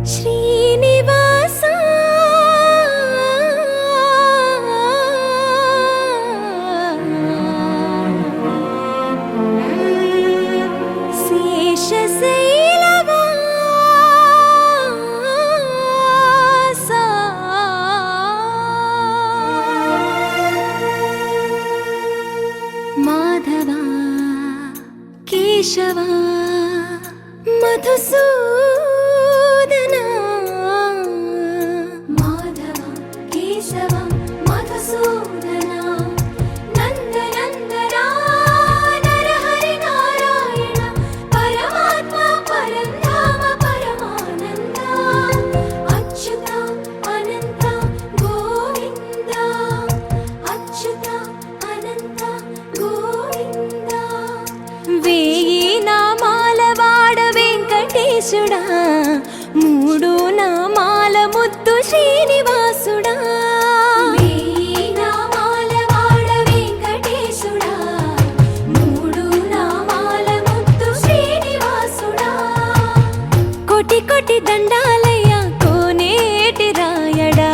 శ్రీనివాస శేషశైలవాస మాధవ కేశవ మధుసూదన మాధవ కేశవ మధుసూదన నందనందన నరహరి నారాయణ పరమాత్మ పరంధామ పరమానంద అచ్యుత అనంత గోవింద అచ్యుత అనంత గోవింద వేయి నామాల వాడ వెంకటేశుడా మూడు నామాల ముద్దు శ్రీనివాసుడా వేయి నామాల వాడ వెంకటేశుడా మూడు నామాల ముద్దు శ్రీనివాసుడా కోటి కోటి దండాలయ్య కోనేటి రాయడా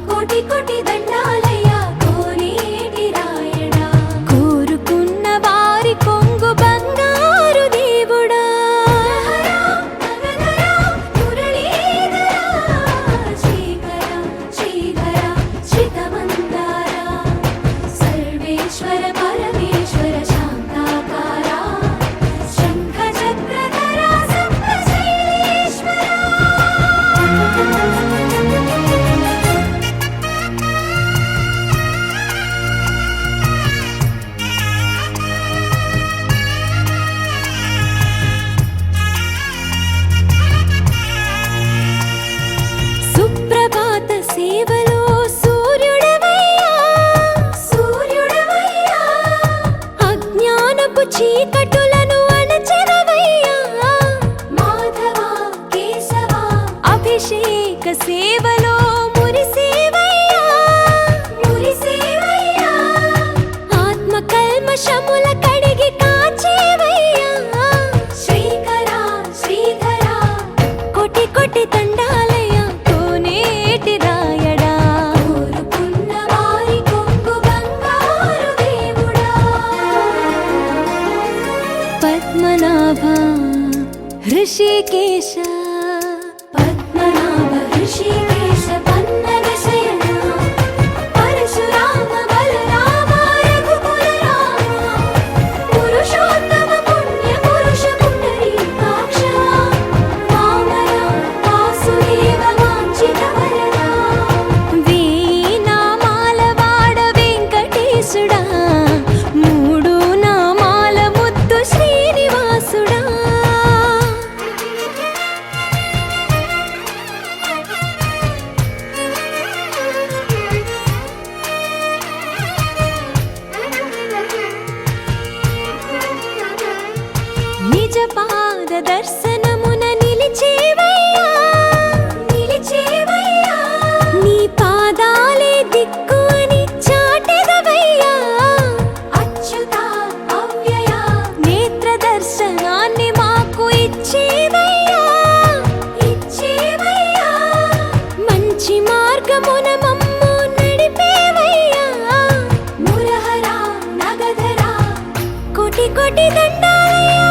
కోటి కోటి దండాలయ్య కోనేటి రాయడా కోరుకున్న వారి కొంగు బంగారు దేవుడా సర్వేశ్వర పరమేశ్వర శాంతాకార శంఖ చక్రధర సప్తశైలేశ్వర సుప్రభాత సేవలో సూర్యుడవయ్యా సూర్యుడవయ్యా అజ్ఞానపు చీకటులను అణచెదవయ్యా మాధవ కేశవ అభిషేక సేవలో మురిసేవయ్యా మురిసేవయ్యా ఆత్మ కల్మషముల కడిగి కాచేవయ్యా శ్రీకర శ్రీధర కోటి కోటి దండాలయ కోనేటి రాయడా కోరుకున్న వారి కొంగు బంగారు దేవుడా పద్మనాభ హృషికేశ పద్మనాభ హృషికేశ పన్నగ శయన పరశురామ బలరామ రఘుకుల రామ పురుషోత్తమ పుణ్య పురుష పుండరీకాక్ష వామన వాసుదేవ వాంఛిత వరద వేయి నామాల వాడ వెంకటేశుడా మూడు నామాల ముద్దు శ్రీనివాసుడా నిజ పాద దర్శనమున నిలిచేవయ్యా నిలిచేవయ్యా నీ పాదాలే దిక్కు అని చాటెదవయ్యా అచ్యుత అవ్యయ నేత్ర దర్శనాన్ని మాకు ఇచ్చేవయ్యా ఇచ్చేవయ్యా మంచి మార్గమున మమ్ము నడిపేవయ్యా మురహర నగధర కోటి కోటి దండాలయ్యా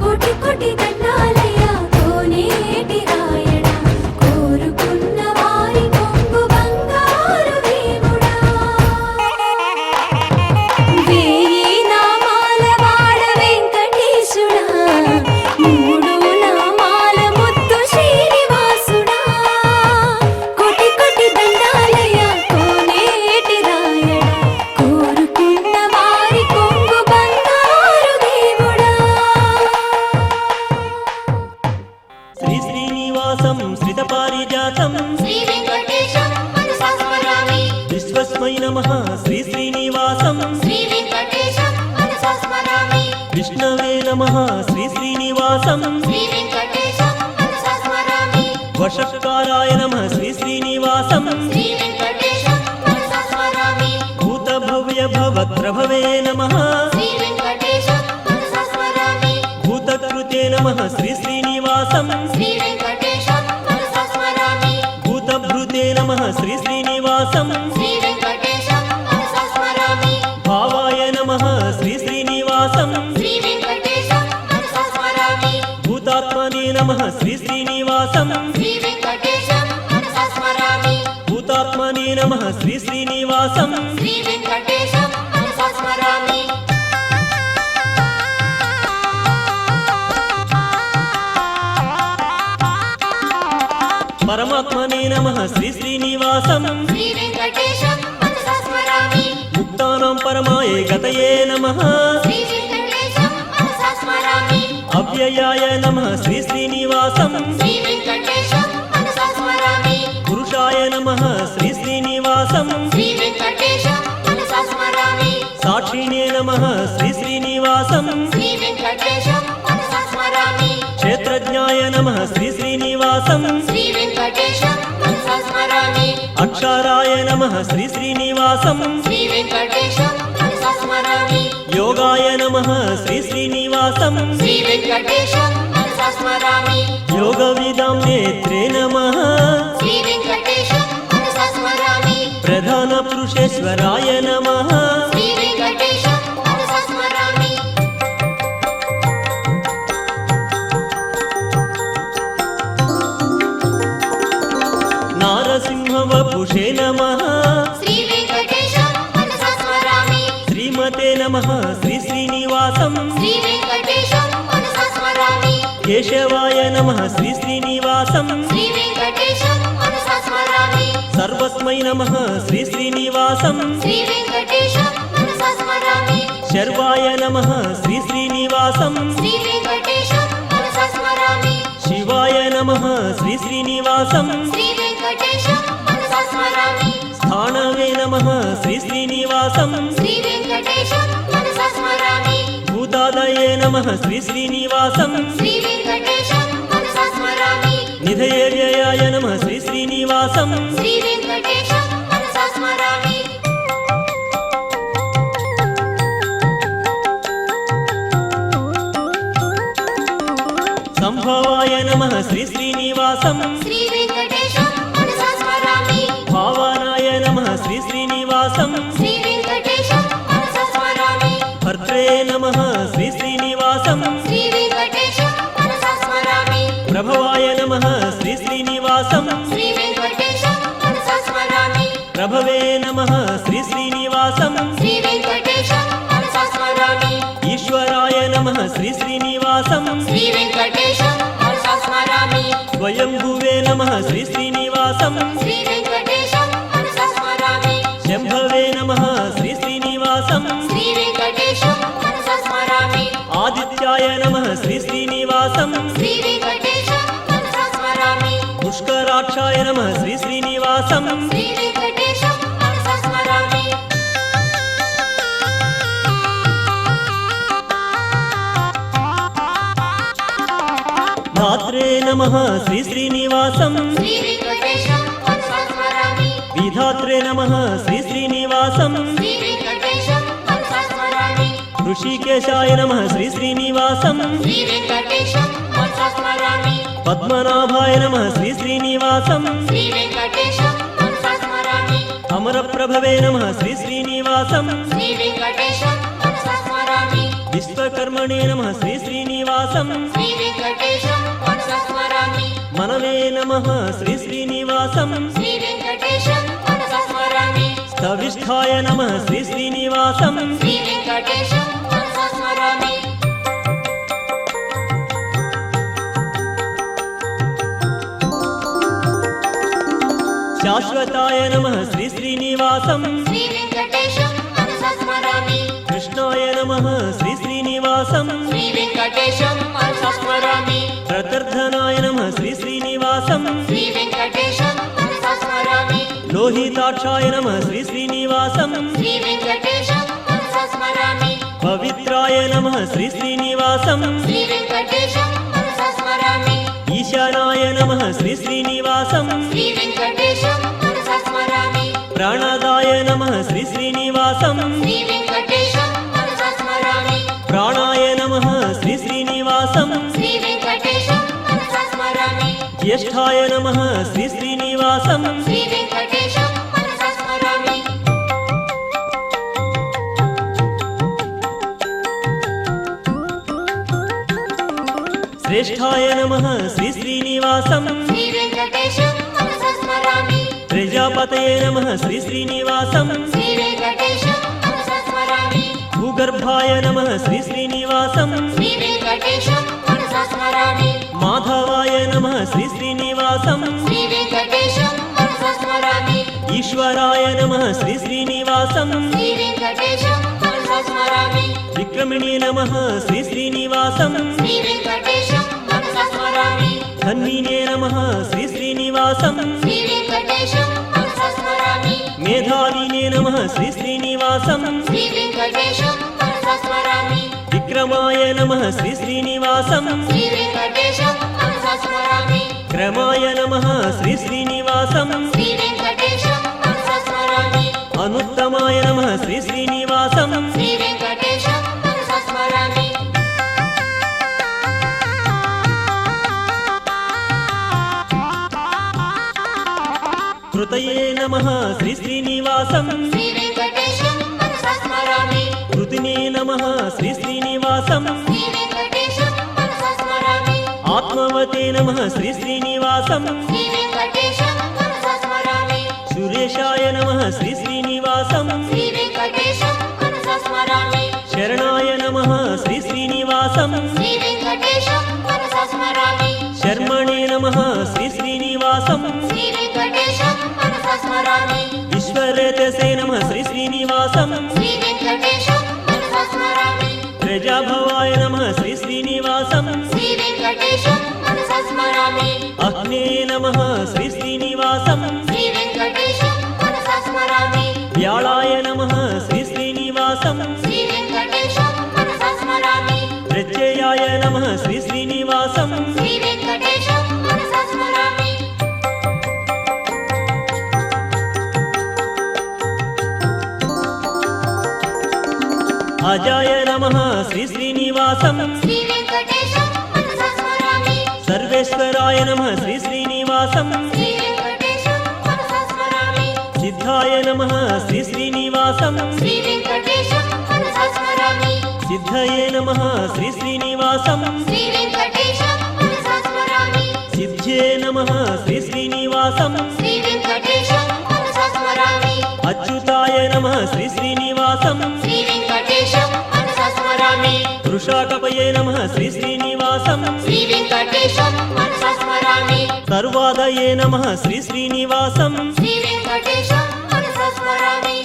కోటి కోటి దండాలయ్య కోనేటి రాయడా కోరుకున్న వారి కొంగు బంగారు దేవుడా వేయి నామాల వాడ వెంకటేశుడా మూడు నామాల ముద్దు శ్రీనివాసుడా కోటి కోటి దండాలయ్య కోనేటి రాయడా కోరుకున్న వారి కొంగు బంగారు దేవుడా శ్రీ శ్రీనివాసం శ్రిత పారిజాతం శ్రీ వెంకటేశం మనసా స్మరామి విశ్వస్మై నమః శ్రీ శ్రీనివాసం శ్రీ వెంకటేశం మనసా స్మరామి విష్ణవే నమః శ్రీ శ్రీనివాసం శ్రీ వెంకటేశం మనసా స్మరామి వషత్కారాయ నమః శ్రీ శ్రీనివాసం శ్రీ వెంకటేశం మనసా స్మరామి భూత భవ్య భవత్ప్రభవే నమః శ్రీ नमः श्री श्रीनिवासं श्री वेङ्कटेशं मनसा स्मरामि भूतभृते नमः श्री श्रीनिवासं श्री वेङ्कटेशं मनसा स्मरामि भावाय नमः श्री श्रीनिवासं श्री वेङ्कटेशं मनसा स्मरामि भूतात्मने नमः श्री श्रीनिवासं श्री वेङ्कटेशं मनसा स्मरामि भूतात्मने नमः श्री श्रीनिवासं श्री वेङ्कटेशं मनसा स्मरामि परमात्मने नमः श्री श्रीनिवासं श्री वेङ्कटेशं मनसा स्मरामि मुक्तानां परमाय गतये नमः श्री वेङ्कटेशं मनसा स्मरामि अव्ययाय नमः श्री श्रीनिवासं श्री वेङ्कटेशं मनसा स्मरामि पुरुषाय नमः श्री श्रीनिवासं श्री वेङ्कटेशं मनसा स्मरामि साक्षिणे नमः श्री श्रीनिवासं श्री वेङ्कटेशं मनसा स्मरामि क्षेत्रज्ञाय नमः श्री श्रीनिवासं श्री वेङ्कटेशं मनसा स्मरामि अक्षराय नमः श्री श्रीनिवासं श्री वेङ्कटेशं मनसा स्मरामि योगाय नमः श्री श्रीनिवासं श्री वेङ्कटेशं मनसा स्मरामि योगविदां नेत्रे नमः श्री वेङ्कटेशं मनसा स्मरामि प्रधानपुरुषेश्वराय नमः श्री वेङ्कटेशं मनसा स्मरामि नारसिंहवपुषे नमः श्री वेङ्कटेशं मनसा स्मरामि श्रीमते नमः श्री श्रीनिवासं श्री वेङ्कटेशं मनसा स्मरामि केशवाय नमः श्री श्रीनिवासं श्री वेङ्कटेशं मनसा स्मरामि सर्वस्मै नमः श्री श्रीनिवासं श्री वेङ्कटेशं मनसा स्मरामि शर्वाय नमः श्री श्रीनिवासं श्री वेङ्कटेशं मनसा स्मरामि शिवाय नमः श्री श्रीनिवासं श्री वेङ्कटेशं मनसा स्मरामि स्थाणवे नमः श्री श्रीनिवासं श्री वेङ्कटेशं मनसा स्मरामि भूतादये नमः श्री श्रीनिवासं श्री वेङ्कटेशं मनसा स्मरामि निधयव्ययाय नमः श्री श्रीनिवासं श्री वेङ्कटेशं मनसा स्मरामि संभवाय नमः श्री श्रीनिवासं श्री वेङ्कटेशं मनसा स्मरामि भावानाय नमः श्री श्रीनिवासं श्री वेङ्कटेशं मनसा स्मरामि भर्त्रे नमः श्री श्रीनिवासं श्री वेङ्कटेशं मनसा स्मरामि प्रभवाय नमः श्री श्रीनिवासं श्री वेङ्कटेशं मनसा स्मरामि प्रभवे नमः श्री श्रीनिवासं श्री वेङ्कटेशं मनसा स्मरामि ईश्वराय नमः श्री श्रीनिवासं श्री वेङ्कटेशं मनसा स्मरामि स्वयंभुवे नमः श्री श्रीनिवासं श्री वेङ्कटेशं मनसा स्मरामि शम्भवे नमः श्री श्रीनिवासं श्री वेङ्कटेशं मनसा स्मरामि आदित्याय नमः श्री श्रीनिवासं श्री वेङ्कटेशं मनसा स्मरामि पुष्कराक्षाय नमः श्री श्रीनिवासं श्री वेङ्कटेशं मनसा स्मरामि धात्रे नमः श्री श्रीनिवासं श्री वेङ्कटेशं मनसा स्मरामि विधात्रे नमः श्री श्रीनिवासं श्री वेङ्कटेशं मनसा स्मरामि ऋषिकेशाय नमः श्री श्रीनिवासं श्री वेङ्कटेशं मनसा स्मरामि पद्मनाभाय नमः श्री श्रीनिवासं श्री वेङ्कटेशं मनसा स्मरामि अमरप्रभवे नमः श्री श्रीनिवासं श्री वेङ्कटेशं मनसा स्मरामि विश्वकर्मणे नमः श्री श्रीनिवासं श्री वेङ्कटेशं मनसा स्मरामि मनवे नमः श्री श्रीनिवासं श्री वेङ्कटेशं मनसा स्मरामि स्थविष्ठाय नमः श्री श्रीनिवासं श्री वेङ्कटेशं मनसा स्मरामि शाश्वताय नमः श्री श्रीनिवासं श्री वेङ्कटेशं मनसा स्मरामि कृष्णाय नमः श्री श्रीनिवासं श्री वेङ्कटेशं मनसा स्मरामि प्रतर्धनाय नमः श्री श्रीनिवासं श्री वेङ्कटेशं मनसा स्मरामि लोहिताक्षाय नमः श्री श्रीनिवासं श्री वेङ्कटेशं मनसा स्मरामि पवित्राय नमः श्री श्रीनिवासं श्री वेङ्कटेशं मनसा स्मरामि ईशानाय नमः श्री श्रीनिवासं श्री वेङ्कटेशं मनसा स्मरामि प्राणदाय नमः श्री श्रीनिवासं श्री वेङ्कटेशं मनसा स्मरामि प्राणाय नमः श्री श्रीनिवासं श्री ज्येष्ठाय नमः श्री श्रीनिवासं श्री वेङ्कटेशं मनसा स्मरामि श्रेष्ठाय नमः श्री श्रीनिवासं श्री वेङ्कटेशं मनसा स्मरामि प्रजापतये नमः श्री श्रीनिवासं श्री वेङ्कटेशं मनसा स्मरामि भूगर्भाय नमः श्री श्रीनिवासं श्री वेङ्कटेशं मनसा स्मरामि माधवाय नमः श्री श्रीनिवासं श्री वेङ्कटेशं मनसा स्मरामि ईश्वराय नमः श्री श्रीनिवासं श्री वेङ्कटेशं मनसा स्मरामि विक्रमिणे नमः श्री श्रीनिवासं श्री वेङ्कटेशं मनसा स्मरामि धन्विने नमः श्री श्रीनिवासं श्री वेङ्कटेशं मनसा स्मरामि मेधाविने नमः श्री श्रीनिवासं श्री वेङ्कटेशं मनसा स्मरामि विक्रमाय नमः श्री श्रीनिवासं श्री वेङ्कटेशं मनसा स्मरामि क्रमाय नमः श्री श्रीनिवासं श्री वेङ्कटेशं मनसा स्मरामि अनुत्तमाय नमः श्री श्रीनिवासं श्री वेङ्कटेशं मनसा स्मरामि कृतये नमः श्री श्रीनिवासं श्री वेङ्कटेशं मनसा स्मरामि कृतिने नमः श्री श्रीनिवासं श्री वेङ्कटेशं मनसा स्मरामि आत्मवते नमः श्री श्रीनिवासं श्री वेङ्कटेशं मनसा स्मरामि सुरेशाय नमः श्री श्रीनिवासं श्री वेङ्कटेशं मनसा स्मरामि शरणाय नमः श्री श्रीनिवासं श्री वेङ्कटेशं मनसा स्मरामि शर्मणे नमः श्री श्रीनिवासं श्री वेङ्कटेशं मनसा स्मरामि विश्वरेतसे नमः श्री श्रीनिवासं श्री वेङ्कटेशं मनसा स्मरामि प्रजाभवाय नमः श्री श्रीनिवासं श्री वेङ्कटेशं मनसा स्मरामि अग्ने नमः श्री श्रीनिवासं श्री वेङ्कटेशं मनसा स्मरामि व्याळाय नमः श्री श्रीनिवासं श्री वेङ्कटेशं मनसा स्मरामि प्रत्ययाय नमः श्री श्रीनिवासं श्री वेङ्कटेशं मनसा स्मरामि अजाय नमः श्री श्रीनिवासं श्री वेङ्कटेशं मनसा स्मरामि सर्वेश्वराय नमः श्री श्रीनिवासं श्री वेङ्कटेशं मनसा स्मरामि सिद्धाय नमः श्री श्रीनिवासं श्री वेङ्कटेशं मनसा स्मरामि सिद्धये नमः श्री श्रीनिवासं श्री वेङ्कटेशं मनसा स्मरामि सिद्ध्ये नमः श्री श्रीनिवासं श्री वेङ्कटेशं मनसा स्मरामि अच्युताय नमः श्री श्रीनिवासं श्री वेङ्कटेशं मनसा स्मरामि वृषाकपये नमः श्री श्रीनिवासं श्री वेङ्कटेशं मनसा स्मरामि सर्वादये नमः श्री श्रीनिवासं श्री वेङ्कटेशं मनसा स्मरामि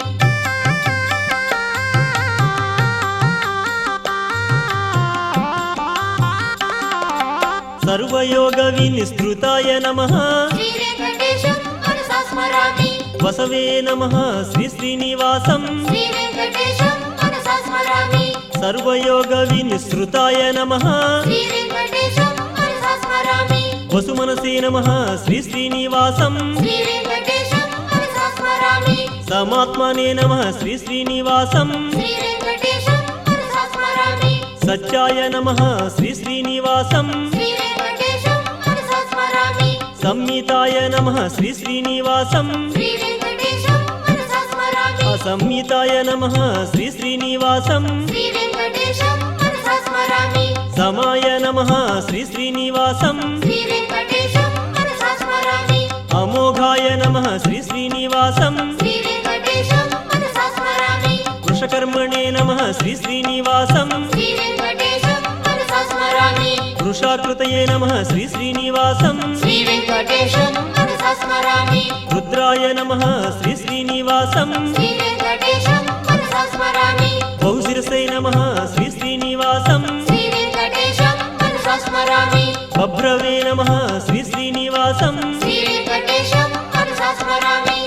सर्वयोगविनिस्तृताय नमः श्री वेङ्कटेशं मनसा स्मरामि वसवे नमः श्री श्रीनिवासं श्री वेङ्कटेशं मनसा स्मरामि सर्वयोगविनिस्तृताय नमः श्री वेङ्कटेशं मनसा स्मरामि वसुमनसे नमः श्री श्रीनिवासं श्री वेङ्कटेशं मनसा स्मरामि समात्मने नमः श्री श्रीनिवासं श्री वेङ्कटेशं मनसा स्मरामि सत्याय नमः श्री श्रीनिवासं श्री वेङ्कटेशं मनसा स्मरामि संहिताय नमः श्री श्रीनिवासं श्री वेङ्कटेशं मनसा स्मरामि असंहिताय नमः श्री श्रीनिवासं श्री वेङ्कटेशं मनसा स्मरामि समाय नमः श्री श्रीनिवासं श्री वेङ्कटेशं मनसा स्मरामि अमोघाय नमः श्री श्रीनिवासं श्री वेङ्कटेशं मनसा स्मरामि वृषकर्मणे नमः श्री श्रीनिवासं श्री वेङ्कटेशं मनसा स्मरामि वृषाकृतये नमः श्री श्रीनिवासं श्री वेङ्कटेशं मनसा स्मरामि रुद्राय नमः श्री श्रीनिवासं श्री वेङ्कटेशं मनसा स्मरामि बहुशिरसे नमः श्री श्रीनिवासं श्री वेङ्कटेशं मनसा स्मरामि बभ्रवे नमः श्री श्रीनिवासं श्री वेङ्कटेशं मनसा स्मरामि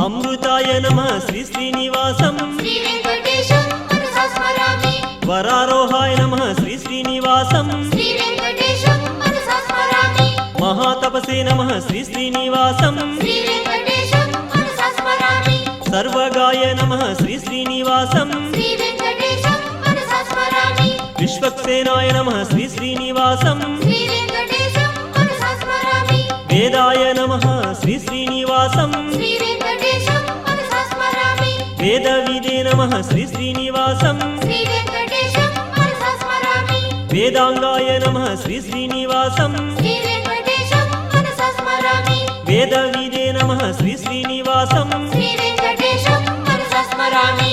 अमृताय नमः श्री श्रीनिवासं श्री वेङ्कटेशं मनसा स्मरामि वरारोहाय नमः श्री श्रीनिवासं श्री वेङ्कटेशं मनसा स्मरामि महातपसे नमः श्री श्रीनिवासं श्री वेङ्कटेशं मनसा स्मरामि सर्वगाय नमः श्री श्रीनिवासं श्री वेङ्कटेशं నారాయణాయ నమః శ్రీ శ్రీనివాసం శ్రీ వెంకటేశం మనసా స్మరామి వేదాయ నమః శ్రీ శ్రీనివాసం శ్రీ వెంకటేశం మనసా స్మరామి వేదవిదే నమః శ్రీ శ్రీనివాసం శ్రీ వెంకటేశం మనసా స్మరామి వేదాంగాయ నమః శ్రీ శ్రీనివాసం శ్రీ వెంకటేశం మనసా స్మరామి వేదవిదే నమః శ్రీ శ్రీనివాసం శ్రీ వెంకటేశం మనసా స్మరామి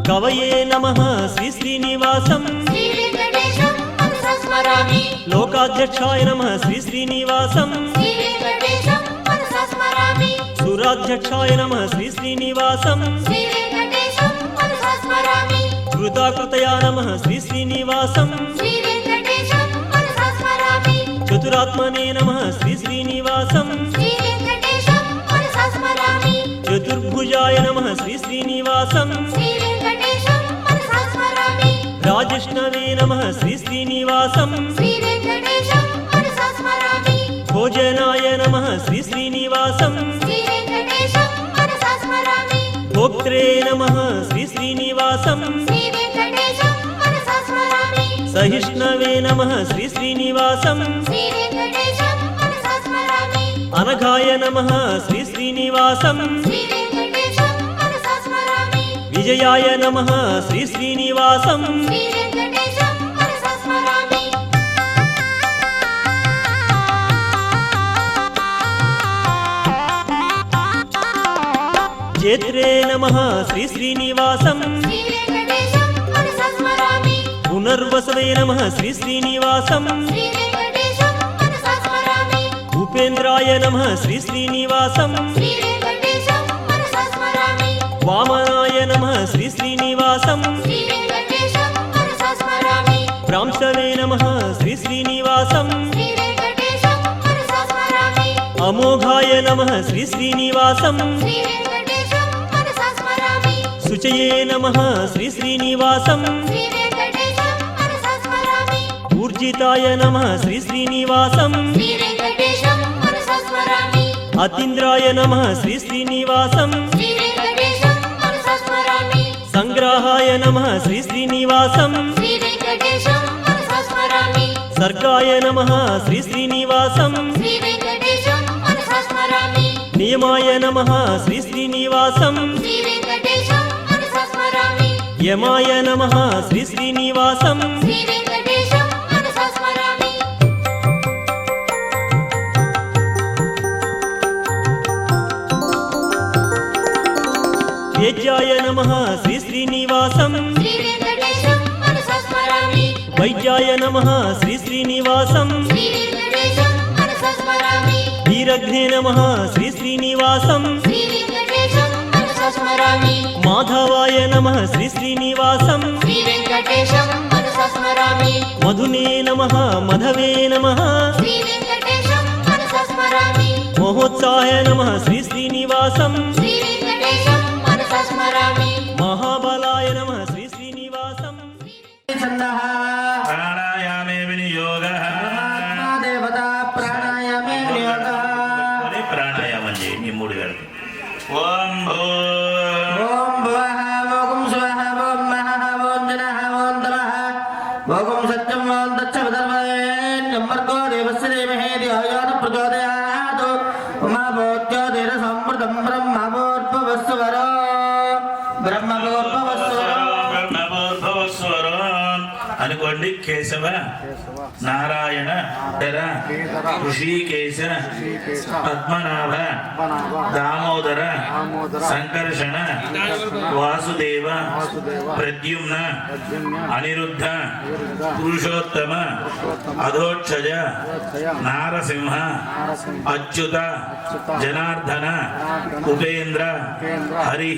కవయే నమః శ్రీ శ్రీనివాసం శ్రీ వెంకటేశం మనసా స్మరామి లోకాధ్యక్షాయ నమః శ్రీ శ్రీనివాసం శ్రీ వెంకటేశం మనసా స్మరామి సురాధ్యక్షాయ నమః శ్రీ శ్రీనివాసం శ్రీ వెంకటేశం మనసా స్మరామి కృతాకృతయా నమః శ్రీ శ్రీనివాసం శ్రీ వెంకటేశం మనసా స్మరామి చతురాత్మనే నమః శ్రీ శ్రీనివాసం శ్రీ వెంకటేశం మనసా స్మరామి చతుర్భుజాయ నమః శ్రీ శ్రీనివాసం శ్రీ వెంకటేశం మనసా స్మరామి రాజిష్ణవే నమః శ్రీ శ్రీనివాసం శ్రీ వెంకటేశం మనసా స్మరామి భోజనాయ నమః శ్రీ శ్రీనివాసం శ్రీ వెంకటేశం మనసా స్మరామి భోక్త్రే నమః శ్రీ శ్రీనివాసం శ్రీ వెంకటేశం మనసా స్మరామి సహిష్ణవే నమః శ్రీ శ్రీనివాసం శ్రీ వెంకటేశం మనసా స్మరామి అనఘాయ నమః శ్రీ శ్రీనివాసం శ్రీ వెంకటేశం మనసా స్మరామి విజయాయ నమః శ్రీ శ్రీనివాసం శ్రీ వెంకటేశం మనసా స్మరామి చేత్రే నమః శ్రీ శ్రీనివాసం శ్రీ వెంకటేశం మనసా స్మరామి పునర్వసవే నమః శ్రీ శ్రీనివాసం శ్రీ వెంకటేశం మనసా స్మరామి ఉపేంద్రాయ నమః శ్రీ శ్రీనివాసం శ్రీ వెంకటేశం మనసా స్మరామి వామనాయ నమః శ్రీ శ్రీనివాసం శ్రీ వెంకటేశం మనసా స్మరామి ప్రాంశవే నమః శ్రీ శ్రీనివాసం శ్రీ వెంకటేశం మనసా స్మరామి అమోఘాయ నమః శ్రీ శ్రీనివాసం శ్రీ వెంకటేశం మనసా స్మరామి శుచయే నమః శ్రీ శ్రీనివాసం శ్రీ వెంకటేశం మనసా స్మరామి ఊర్జితాయ నమః శ్రీ శ్రీనివాసం శ్రీ వెంకటేశం మనసా స్మరామి అతీంద్రాయ నమః శ్రీ శ్రీనివాసం శ్రీ వెంకటేశం మనసా స్మరామి సంగ్రాహాయ నమః శ్రీ శ్రీనివాసం శ్రీ వెంకటేశం మనసా స్మరామి సర్గాయ నమః శ్రీ శ్రీనివాసం శ్రీ వెంకటేశం మనసా స్మరామి నియమాయ నమః శ్రీ శ్రీనివాసం శ్రీ వెంకటేశం మనసా స్మరామి యమాయ నమః శ్రీ శ్రీనివాసం శ్రీ వెంకటేశం మనసా స్మరామి వేద్యాయ నమః శ్రీ శ్రీనివాసం శ్రీ వెంకటేశం మనసా స్మరామి వైద్యాయ నమః శ్రీ శ్రీనివాసం శ్రీ వెంకటేశం మనసా స్మరామి వీరఘ్నే నమః శ్రీ శ్రీనివాసం శ్రీ వెంకటేశం మనసా స్మరామి మాధవాయ నమః శ్రీ శ్రీనివాసం శ్రీ వెంకటేశం మనసా స్మరామి మధునే నమః మధవే నమః శ్రీ వెంకటేశం మనసా స్మరామి మహోత్సాయ నమః శ్రీ శ్రీనివాసం శ్రీ వెంకటేశం మనసా స్మరామి మహాబలాయ నమః శ్రీ శ్రీనివాసం ప్రాణాయామే వినియోగః దేవతా ప్రాణాయామే వినియోగః. అని ప్రాణాయామం చేయి మీ మూడు గంటలు ఓం భూ ఓం భువః ఓం స్వః ఓం మహః ఓం జనః ఓం తమః ఓం సత్యం ఓం తచ్చవదర్వయేణ్యం భర్గో దేవస్య ధీమహి ధియో యో న ప్రచోదయాత్ ఉమాభూత్యోతిర సంవృతం బ్రహ్మభూర్భువస్సువరో బ్రహ్మభూర్భువస్సువరో బ్రహ్మభూర్భువస్వరం అనుకోండి. కేశవ నారాయణ ధర ఋషికేశ పద్మనాభ దామోదర సంకర్షణ వాసుదేవ ప్రద్యుమ్న అనిరుద్ధ పురుషోత్తమ అధోక్షజ నారసింహ అచ్యుత జనార్దన ఉపేంద్ర హరి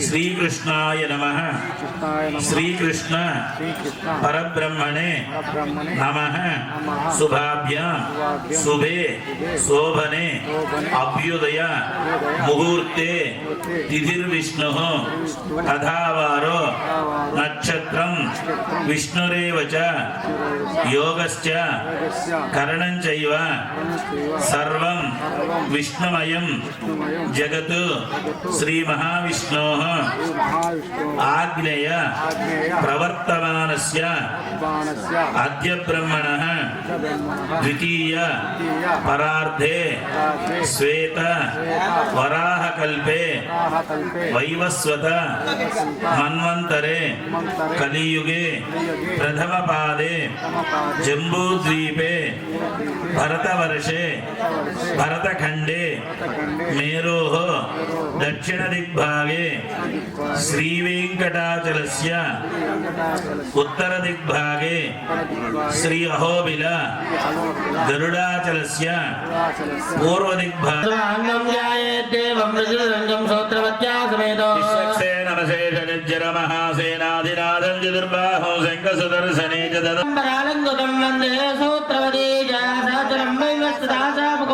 శ్రీకృష్ణాయ నమః శ్రీకృష్ణ परब्रह्मणे नमः शुभाभ्यां शुभे शोभने अभ्युदय मुहूर्ते तिथिर्विष्णुः तथावारो नक्षत्रं विष्णुरेव च योगश्च करणं चैव सर्वं विष्णुमयं जगत् श्री महाविष्णोः आग्नेय प्रवर्तमानस्य अद्य ब्रह्मणः द्वितीय परार्धे श्वेत वराहकल्पे वैवस्वत मन्वन्तरे कलियुगे प्रथमपादे जम्बूद्वीपे भरतवर्षे भरतखण्डे मेरोः दक्षिणदिग्भागे श्रीवेङ्कटाचलस्य उत्तरदिग्भागे श्री अहोबिल गरुडाचलस्य पूर्वदिग्भागे महासेनाधिनाथं चतुर्बाहो शङ्खसुदर्शने च ददम्बरालङ्कुतं वन्दे सूत्रवती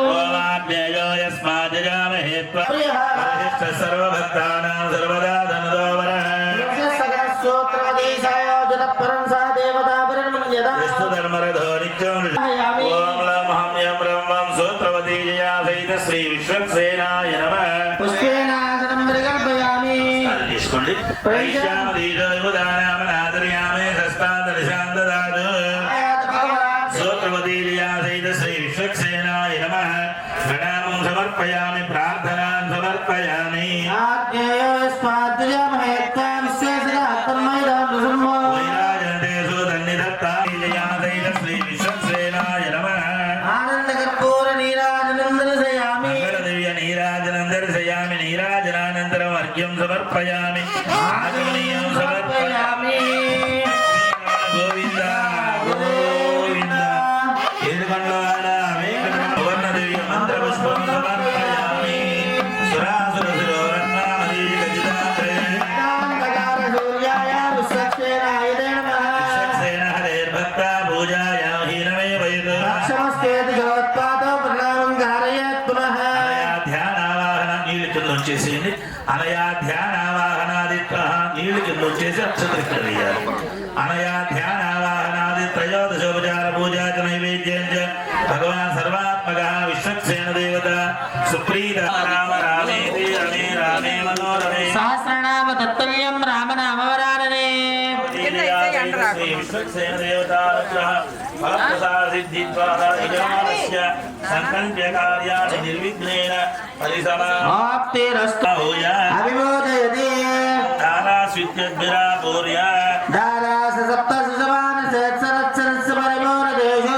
ओमाज्ञेयो यस्मात् जजामहे सर्वभक्तानां सर्वदा धनदोवरः विष्णु धर्मरथो नित्यं ओम लं हं यं ब्रह्मं सूत्रवती जया सहित श्री विश्वक्सेनाय नमः पुष्पेनासनं परिकल्पयामि తీసుకోండి వైశ్యామదీజోదానామనాదర్యామే హస్తాదర్శాం దదాతు సూత్రవతీ జయా సహిత శ్రీ విశ్వక్సేనాయ నమః ప్రణామం సమర్పయామి ప్రార్థనాం సమర్పయామి వైరాజంతే సుధన్నిధత్తాయ జయా సహిత శ్రీ విశ్వక్సేనాయ నమః ఆనందకర్పూర నీరాజనం దర్శయామి మంగళదివ్య నీరాజనం దర్శయామి నీరాజనానంతరం అర్ఘ్యం సమర్పయామి ఆచమనీయం సమర్పయామి గోవింద గోవింద ఏడుకొండలవాడ వెంకటరమణ సువర్ణదివ్య మంత్రపుష్పం సమర్పయామి సురాసుర శిరోరత్నామదీ ఖచ్చితాత్రే సూర్యాయ విశ్వక్సేనాయ నమః విశ్వక్సేన హరేర్భక్త పూజాయ హీనమే వయతు నమస్తేతి జగత్పాదో ప్రణామం ధారయేత్ పునః ధ్యానావాహన నీళ్ళు కింద వచ్చేసేయండి అనయా ధ్యానావాహనాదిత్వ నీళ్ళు కింద వచ్చేసి అక్షతృష్ణ వేయాలి అనయా ధ్యానావాహనాది త్రయోదశోపచార పూజాచ నైవేద్యం చ భగవాన్ సర్వాత్మక విశ్వక్సేన దేవత సుప్రీత రామ రామేతి రమే రామే మనోరమే సహస్రనామ తత్తుల్యం రామనామవరాననే శ్రీ విశ్వక్సేన దేవతానుగ్రహ ఫలప్రసాదిద్ధిద్వారాయమానస్య సంకల్ప్య కార్యాణి నిర్విఘ్నేన ఆప్తిరస్తు అభిమోదయతి తారాస్విత్యద్భిరాపూర్య దారాస సప్త సుసమాన సత్సరత్సరస్య పరిమోరదేశో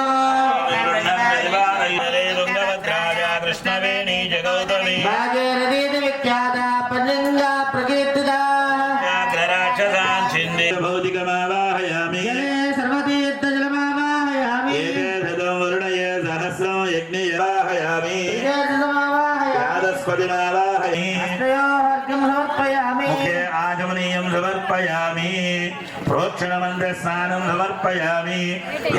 కృష్ణవేణి జగౌతమి భాగీరథీతి విఖ్యాత పంచంగా ప్రకీర్తిత రాక్షసాంఛిందే భౌతికమావాహయామి జలే సర్వతీర్థ జలమావాహయామి ఏకశతం వరుణయ సహస్రం యజ్ఞయవాహయామి సమావాహయామి యాదస్పతిమావాహయామి అష్టయోర్ఘ్యం సమర్పయామి ముఖే ఆచమనీయం సమర్పయామి ప్రోక్షణమంత్రస్నానం సమర్పయామి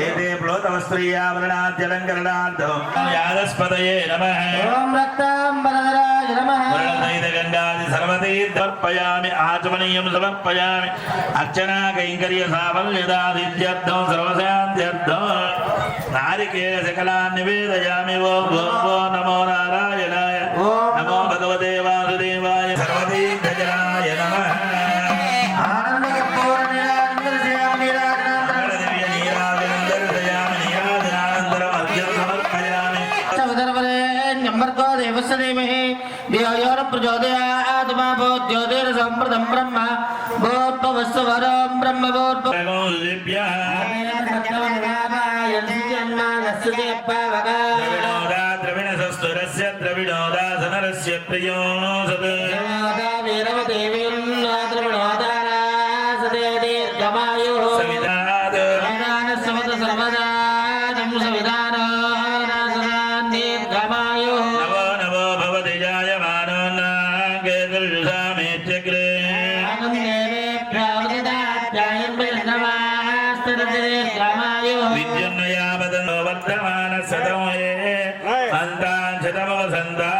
ఏతే ప్లోతవస్త్రీయావరణాద్యలంకరణార్థం యాదస్పతయే నమః ఓం రక్తాంబరధరాయ నమః వర్ణదైతగంగాది సర్వతీర్థర్పయామి ఆచమనీయం సమర్పయామి అర్చనా కైంకర్య సాఫల్యదాదిత్యర్థం సర్వశాంత్యర్థం నారికేల సకలాన్ నివేదయామి ఓం ఓ నమో నారాయణాయ నమో భగవతే వాసుదేవాయ సర్వతీర్థజనాయ నమః ఆనందకర్పూర నీరాజనం మంగళదివ్య నీరాజనం దర్శయామి నీరాజనానంతరం అర్ఘ్యం సమర్పయామి న్యంబర్గో దేవస్య ధీమహి ధియో ప్రచోదయాత్ మా భూజ్యోతిర్ సంప్రదం బ్రహ్మ భూర్భువస్సు వరం బ్రహ్మ భూర్భువ దివ్యః ద్రవిణోదా ద్రవిణసస్తురస్య ద్రవిణోదాసనరస్య ప్రియో సత్ సవితాద్ నవో నవో భవతి జాయమానో నాగేతుషామేత్యగ్రే ఆనందేవేభ్యో విద్యున్నయావదనో వర్ధమాన శతం అంతాన్ శతమవసంతా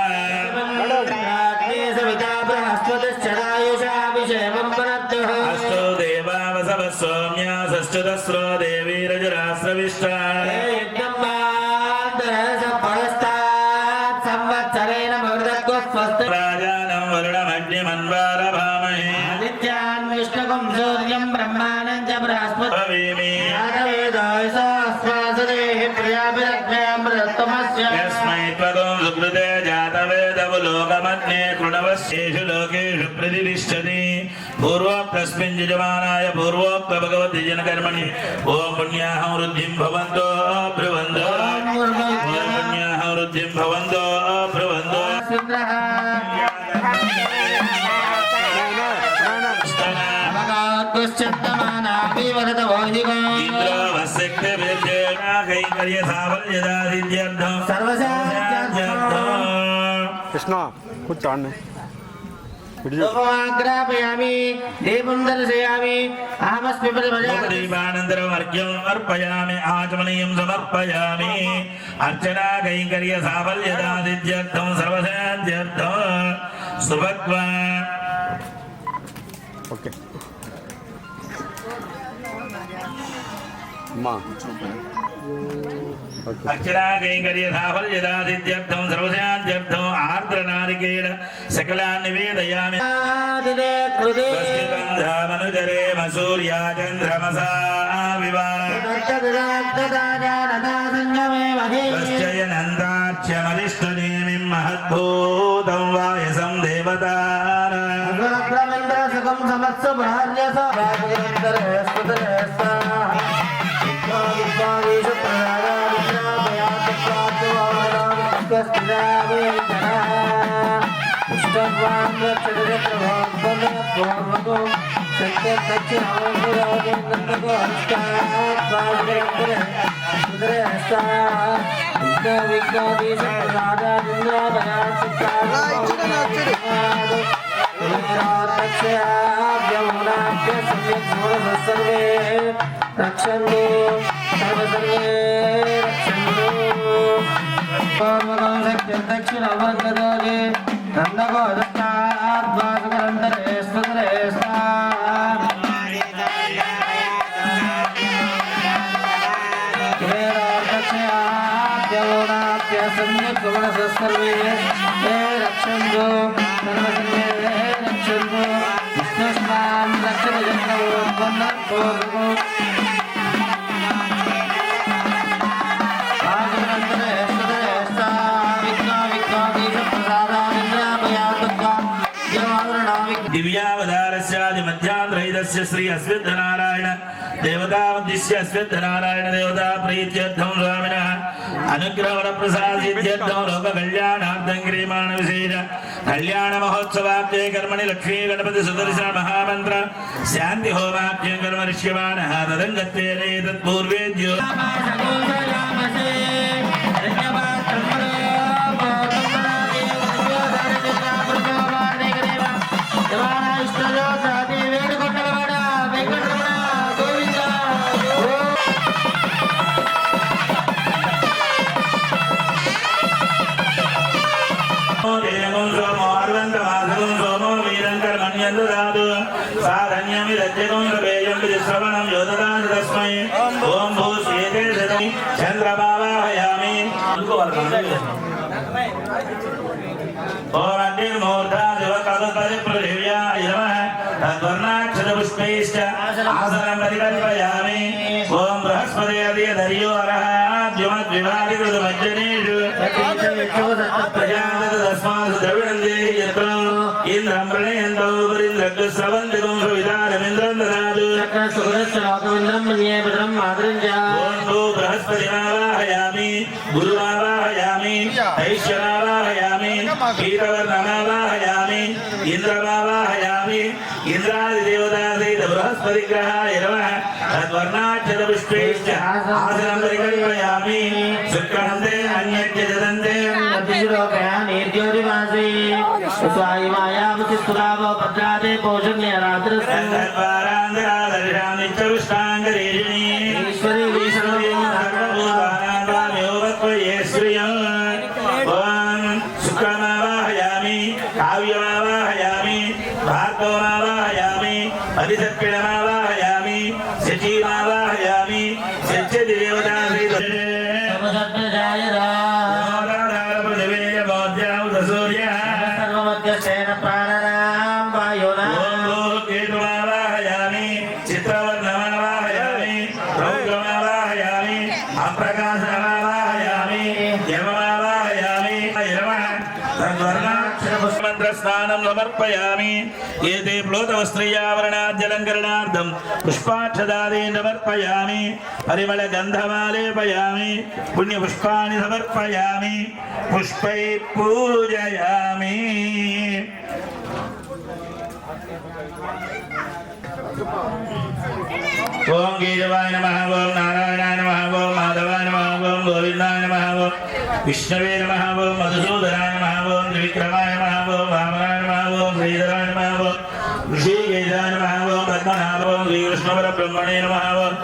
అష్టో దేవావసవ సౌమ్యా షష్ఠదస్రో దేవీరజరాశ్రవిష్ట రాజానం వరుణమగ్నిమన్వారభామహే ఆదిత్యాన్ విష్ణుకం సూర్యం బ్రహ్మాణం చ బృహస్పతి భవేమి యస్మై త్వదం సుకృతే జాతవేదవు లోకమన్యే కృణవస్యేషు లోకేషు ప్రతిష్టతి పూర్వోక్తస్మిన్ యజమానాయ పూర్వోక్త భగవతి జనకర్మణి ఓం పుణ్యాహం వృద్ధిం భవంతో భ్రువంతో ఓం పుణ్యాహం వృద్ధిం భవంతో భ్రువంతో ఇంద్రో వశక్తి కైంకర్య సాఫల్యదాసిద్ధ్యర్థం సర్వసాధ్యర్థం కృష్ణ కూర్చోండి గ్రాపయామి దీపం దర్శయామి అహమస్మి దీపానంతరం అర్ఘ్యం అర్పయామి ఆచమనీయం సమర్పయామి అర్చనా కైంకర్య సాఫల్యదాసిద్ధ్యర్థం సర్వసాధ్యర్థం సుభక్వా ఓకే అమ్మా అక్షరా కైంకర్య సాఫల్యదాసిద్ధ్యర్థం సర్వశాంత్యర్థం ఆర్ద్రనారికేణ సకలాన్ నివేదయామి స్వస్తిబంధామనుజరే మసూర్యా చంద్రమసా వివాహశ్చయనందార్చ్యమరిష్టనేమిం మహద్భూతం వాయసం దేవతారా सर्वे रक्षन्तु सर्वे रक्षन्तु दक्षिणवर्गदोजे नन्दगोदस्ताद्वासकरन्तरे सुन्दरे सर्वे रक्षन्तु सर्वसर्वे रक्षन्तु विष्णुस्मां रक्षतु दिव्यावतारस्यादि मध्यान्त्रहितस्य श्री अश्वत्थनारायण देवतावद्दिश्य अश्वत्थनारायण देवता प्रीत्यर्थं स्वामिनः अनुग्रहवरप्रसादित्यर्थं लोककल्याणार्थं क्रियमाण विशेष कल्याण महोत्सवाब्दे कर्मणि लक्ष्मी गणपति सुदर्शन महामन्त्र शान्ति होमाख्यं कर्म ऋष्यमाणः तदङ्गत्वेन तत्पूर्वेद्यो श्रवणं योददान तस्मै ओम भू स्वेते सदि चंद्रमावाहयामि ओम निर्मूर्धा देवकालपरि प्रदेव्याय नमः तद्वर्णाक्षरपुष्पैश्च आसनं परिकल्पयामि ओम बृहस्पति अधियो अरः द्युमद्विभागिकृतमज्जनेषु प्रजापति तस्मात् द्रविणन्ते यत्र इंद्रं प्रणयन्तौ परिन्द्रग् स्रवन्तिकं सुविदारमिन्द्रं ददातु सुगुणश्लोकमिन्द्रं मन्ये भद्रं मातरं च ओम भू बृहस्पतिमावाहयामि गुरुमावाहयामि ऐश्वरावाहयामि पीतवर्णमावाहयामि इन्द्रमावाहयामि इन्द्रादिदेवतासहित बृहस्पतिग्रहाय नमः तद्वर्णाक्षरपुष्पैश्च आसनं परिकल्पयामि शुक्रहन्ते अन्यच्च ददन्ते अतिश्लोकयामि ज्योतिवासी स्वायमायावतिस्तुलाभो भद्राते पौषण्यरात्रस्तु सर्वारान्तरादर्शामि च विष्टाङ्गरेषिणी అప్రకాశమావాహయామి యమమావాహయామి నమః మంత్రస్నానం సమర్పయామి ఏతే ప్లోతవస్త్రయావరణాద్యలంకరణార్థం పుష్పాక్షదాది సమర్పయామి పరిమళ గంధమాలేపయామి పుణ్యపుష్పాన్ని సమర్పయామి పుష్పై పూజయామి ఓం కేశవాయ నమః ఓం నారాయణాయ నమః ఓం మాధవాయ నమః ఓం గోవిందాయ నమః ఓం విష్ణవే నమః ఓం మధుసూదనాయ నమః ఓం త్రివిక్రమాయ నమః ఓం వామనాయ నమః ఓం శ్రీధరాయ నమః ఓం ఋషికేశాయ నమః ఓం పద్మనాభ ఓం శ్రీకృష్ణపరబ్రహ్మణే నమః ఓం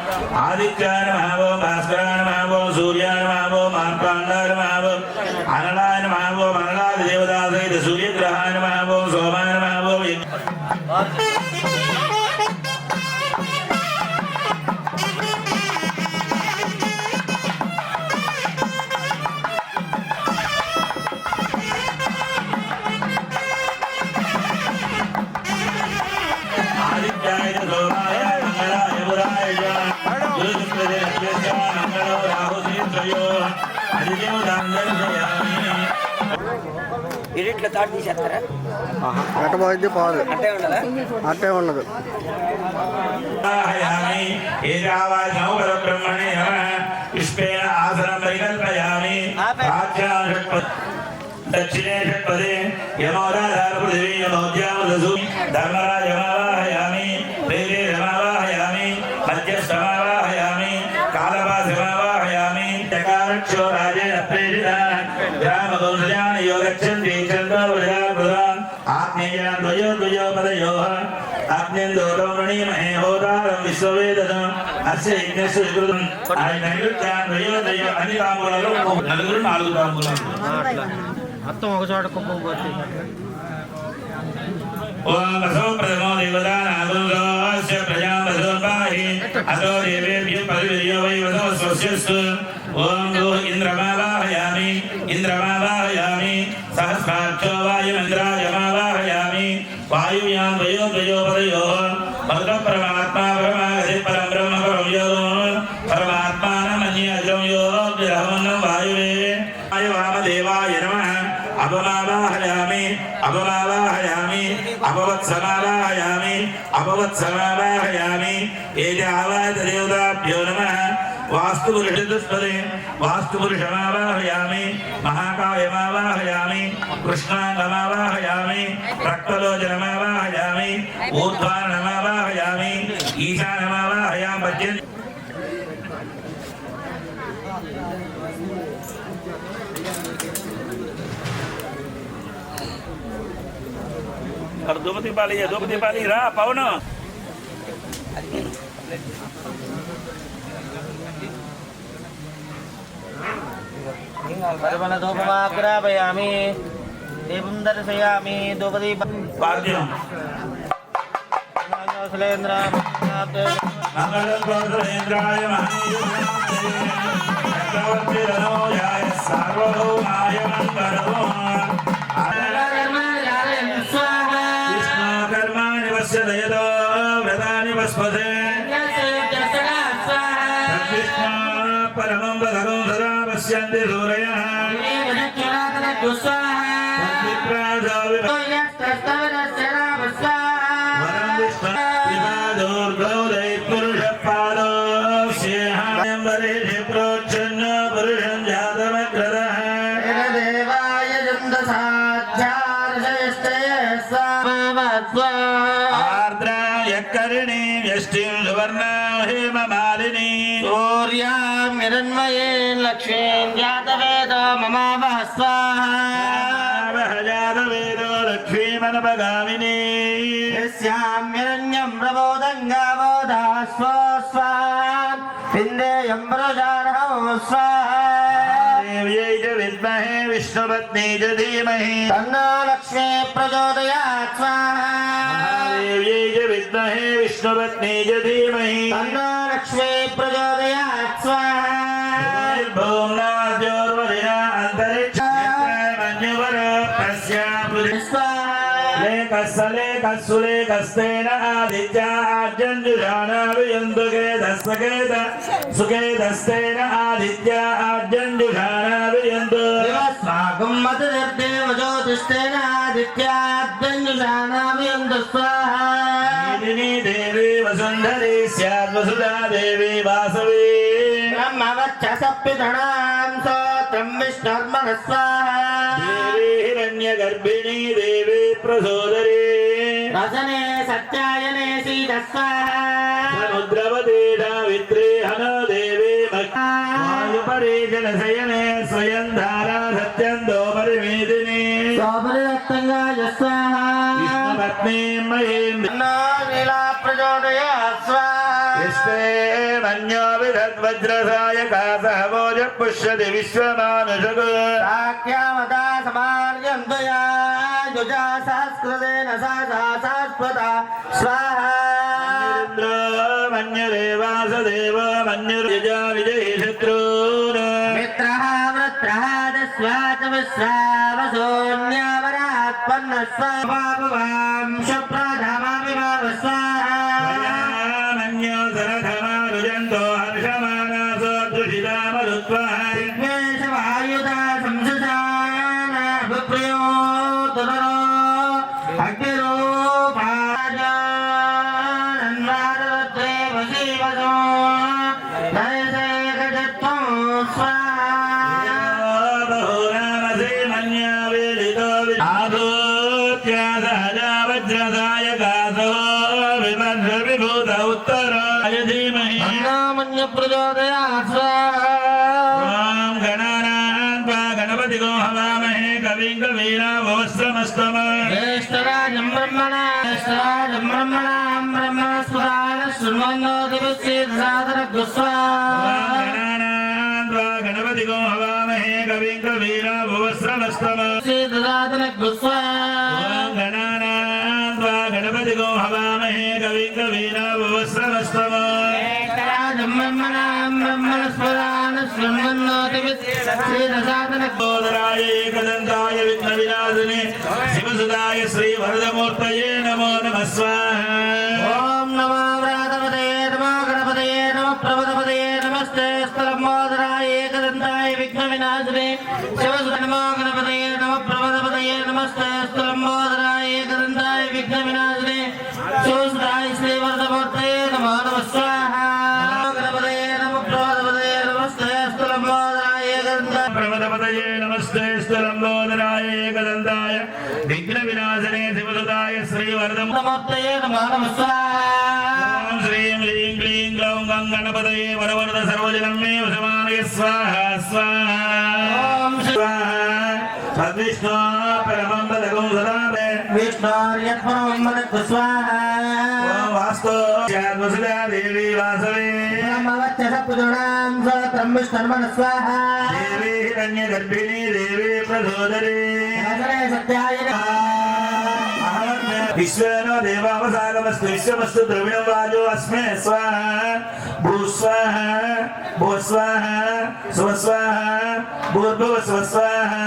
ఆదిత్యాయ నమః ఓం భాస్కరాయ నమః ఓం సూర్యాయ నమః ఓం మార్తాండాయ నమః ఓం అనలాయ నమః ఓం అనలాది దేవతాసహిత సూర్యగ్రహాయ నమః ఓం సోమాయ నమః ఓం ఆదిత్యాయ సోమాయ మంగళాయ బుధాయ మంగళో రాహు శ్రీత్రయో అధిదేవతాందర్శయామి ఎడిట్లో తాటి తీసేస్తారా అట్టబోయిద్ది పాలు అంటే ఉండదా అట్టే ఉండదు బ్రహ్మణే పుష్పేణ ఆసనం పరికల్పయామి దక్షిణే షట్పదే యమోరాధార పృథివీ యమోద్యామలసు ధర్మరాజమావాహయామి ప్రేరే రమావాహయామి మధ్యస్థమావాహయామి కాలవాసమావాహయామి చకారక్షో రాజేన ప్రేరిత గ్రామగౌంసజాన యోగచ్చంతి చంద్రవృజాన్ ఆత్మీయాన్ ద్వయో పదయోః ఆజ్ఞేందోరం వృణీమహే హోతారం విశ్వవేదం అస్య యజ్ఞస్య వికృతం నైరుత్యాన్ ద్వయో అన్ని తాంబూలాలు నలుగురు 4 తాంబూలాలు మొత్తం ఒక చోట కుప్పపోతే ఓం వసో ప్రథమో దేవతానాగుంసోస్య ప్రజాం వసోపాహి అతో దేవేభ్యో పరివిర్యో వై వసో స్వస్యస్తు ఓం గో ఇంద్రమావాహయామి సహస్రాక్షో వాయుమింద్రాయమావాహయామి వాయువ్యాం ద్వయో పదయోః భద్ర పరమాత్మా పరమాగతి పరం బ్రహ్మ పరం యోగం పరమాత్మానమన్య అగ్రం యోగ్యరహమన్నం వాయువే వామదేవాయ నమః అపమావాహయామి అపవత్సమావాహయామి ఏజావాయత దేవతాభ్యో నమః వాస్తుపురుషదుస్పదే వాస్తుపురుషమావాహయామి మహాకాయమావాహయామి కృష్ణాంగమావాహయామి రక్తలోచనమావాహయామి ఊర్ధ్వానమావాహయామి ఈశానమావాహయామి పద్యం धूपती पाली रा पवन పరిమళ ధూపమాగ్రాపయామి దీపం దర్శయామి ధూపదీప पाद्यम కౌశలేంద్ర मंगलम कौशलेन्द्राय महायोगाय सार्वभौमाय मंगलम् कर्माणि वश्यदयतो व्रतानि वस्पते तद्विष्णा परमं पदकं सदा पश्यन्ति सूरयः वरं विष्णु विपादोर्गौ दैत्पुरुषपादो स्येहायं वरेषि प्रोच्छन्न पुरुषं जातमग्रदः देवाय आर्द्रा यकर्णी व्यष्टिं सुवर्णां हेममालिनी सूर्यां हिरण्मये लक्ष्मीं जातवेदो ममावः स्वाहा जातवेदो लक्ष्मीमनपगामिनी यस्यां हिरण्यं प्रबोधङ्गावोधा स्वस्वान् पिन्देयं प्रजारहं स्वाहा देव्यै च विद्महे विष्णुपत्नी च धीमहि तन्नो लक्ष्मी प्रचोदयात् स्वाहा देव्यै च विद्महे विष्णुपत्नी च धीमहि तन्नो लक्ष्मी प्रचोदयात् स्वाहा भूम्नाद्योर्वरिणा अन्तरिक्षे मन्युवर तस्या स्वाहा लेखस्य लेख सुलेखस्तेन आदित्यार्जन्युषाणाभियन्तुकेतस्तेन सुकेतस्तेन आदित्यार्जन्युषाणाभियन्तु स्वागं मतदेव ज्योतिष्ठेन आदित्याद्यञ्जुषाणाभियन्तु स्वाहा देवी वसुन्धरी स्यात् वसुधा देवी वासवी ब्रह्मवक्षसप्पितृणां स्तोत्रं विष्णुर्मनः स्वाहा देवी हिरण्यगर्भिणी देवी प्रसोदरी रसने सत्यायने सीतः स्वाहा समुद्रवती सावित्री हनो देवी वायुपरि जलशयने स्वयं धारा सत्यन्दो परिमेदिनी सोपरिदत्तङ्गाय स्वाहा विष्णुपत्नी महेन्द्र लीला प्रचोदयात् स्वाहा यस्ते मन्यो विदद्वज्रसायकासः भोजः पुष्यति विश्वमानुषग साख्यामता समार्यन्तया युजा संस्कृतेन सा शाश्वता स्वाहा मन्युरेवासदेव मन्युर्यजा विजयी शत्रून् मित्रः वृत्रः दस्वाच विश्रावसोऽन्यावरात्पन्नः स्वाभाववां शुप्रधमाविभाव स्वाहा मन्यो सरथमारुजन्तो हर्षमानासो दुषितामरुत्वः विघ्नेशवायुधा संसुषाना विप्रियो तुररो अग्निरूपाजानन्वारत्रे वशीवसो नयसेकजत्वं स्वाहा बहुनामसे मन्या वेदितो आदूत्या सहजा वज्रसायकासो विभूत उत्तराय धीमहि अन्नामन्यप्रचोदयात् स्वाहा ॐ गणानां त्वा गणपतिगो हवामहे कविं कवीनाभवस्त्रमस्तम ज्येष्ठराजं ब्रह्मणां ब्रह्मणस्पदान शृण्वन्नोतिविश्वेदसादरगुस्वाहा गणानां त्वा गणपतिगो हवामहे कविं कवीनाभवस्त्रमस्तम श्रीदसादनगुस्वाहा गणानां त्वा गणपतिगो हवामहे कविं कवीनाभवस्त्रमस्तम ज्येष्ठराजं ब्रह्मणस्पदान शृण्वन्नोतिविश्वेदसादनगुस्वाहा एकदन्ताय विघ्नविनाशिने शिवसुताय श्रीवरदमूर्तये नमो नमः स्वाहा ॐ नमो व्रातपदये नमो गणपतये नमः प्रभुतपदये नमस्ते स्थलमोदराय एकदन्ताय विघ्नविनाशिने शिवसुताय नमो गणपतये नमः प्रभुतपदये नमस्ते स्थलमोदराय एकदन्ताय विघ्नविनाशिने शिवसुताय श्रीवरदमूर्तये नमो नमः स्वाहा गणपतये नमः प्रभुतपदये नमस्ते स्थलमोदराय एकदन्ताय प्रमदपतये नमस्ते स्थलम्बोदराय एकदन्ताय विघ्नविनाशिने शिवसुताय श्रीवरदम नमोत्तये नमो नमः स्वाहा ॐ श्रीं ह्रीं क्लीं ग्लौं गं गणपतये वरवरद सर्वजनं मे वशमानय स्वाहा स्वाहा ॐ स्वाहा तद्विष्णो परमं पदकं सदा मे विष्णोर्यत्परमं स्वाहा ॐ वास्तो स्याद्वसुधा देवी वासवे ब्रह्मवक्षसपुजुणां स्तोत्रं विष्णुर्मनः स्वाहा देवी हिरण्यगर्भिणी देवी प्रचोदरी रसने सत्यायने विश्वेनो देवावसागमस्तु विश्वमस्तु द्रविणं वाजो अस्मे स्वाहा भूस्वाहा भूस्वाहा सुस्वाहा भूर्भुवस्वस्वाहा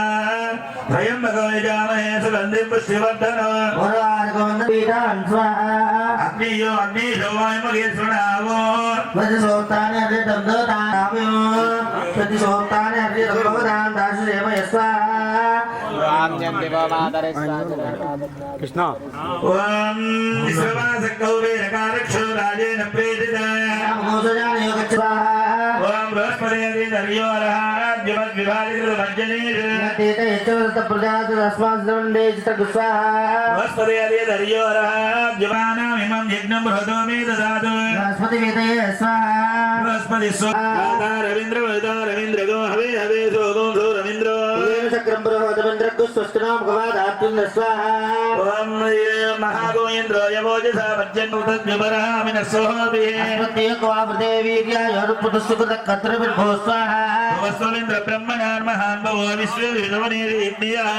त्रयम्बको यजामहे सुगन्धिं पुष्टिवर्धनो पुराणगोविन्दपीठान् स्वाहा अग्नियो अग्निशो वायुमगेश्वरावो वज्रसोत्तानि हरितब्दतानावयो प्रतिसोत्तानि हरितब्दतान् दाशुरेमय स्वाहा కృష్ణ ॐ विश्ववासकौ वेदकारक्षो राजेन प्रेषिताय रामघोषजानि योगच्छ स्वाहा ॐ बृहस्पतिर्यो राज्यमद्विभाजितमज्जनेषु तीत यच्छवृतप्रजातस्माद्वन्दे चित्रगुस्वाहा बृहस्पतिर्यो राज्यमानामिमं यज्ञं बृहतो मे ददातु बृहस्पतिवेदये स्वाहा बृहस्पति रवीन्द्र रवीन्द्र गो हवे हवे सो गो सो रवीन्द्र चक्रं बृहदमिन्द्रगु स्वस्तिनां भवादात्मन स्वाहा ॐ महागोयेन्द्र यवोजसा भज्जन् तद्विपरहामि न सोऽपि अस्मद्देवकवावृते वीर्याय रुपुतसुकृतकर्तृभिर्भो स्वाहा वस्वलिन्द्र ब्रह्मणान् महान् भवो विश्वविधवनीर्यज्ञः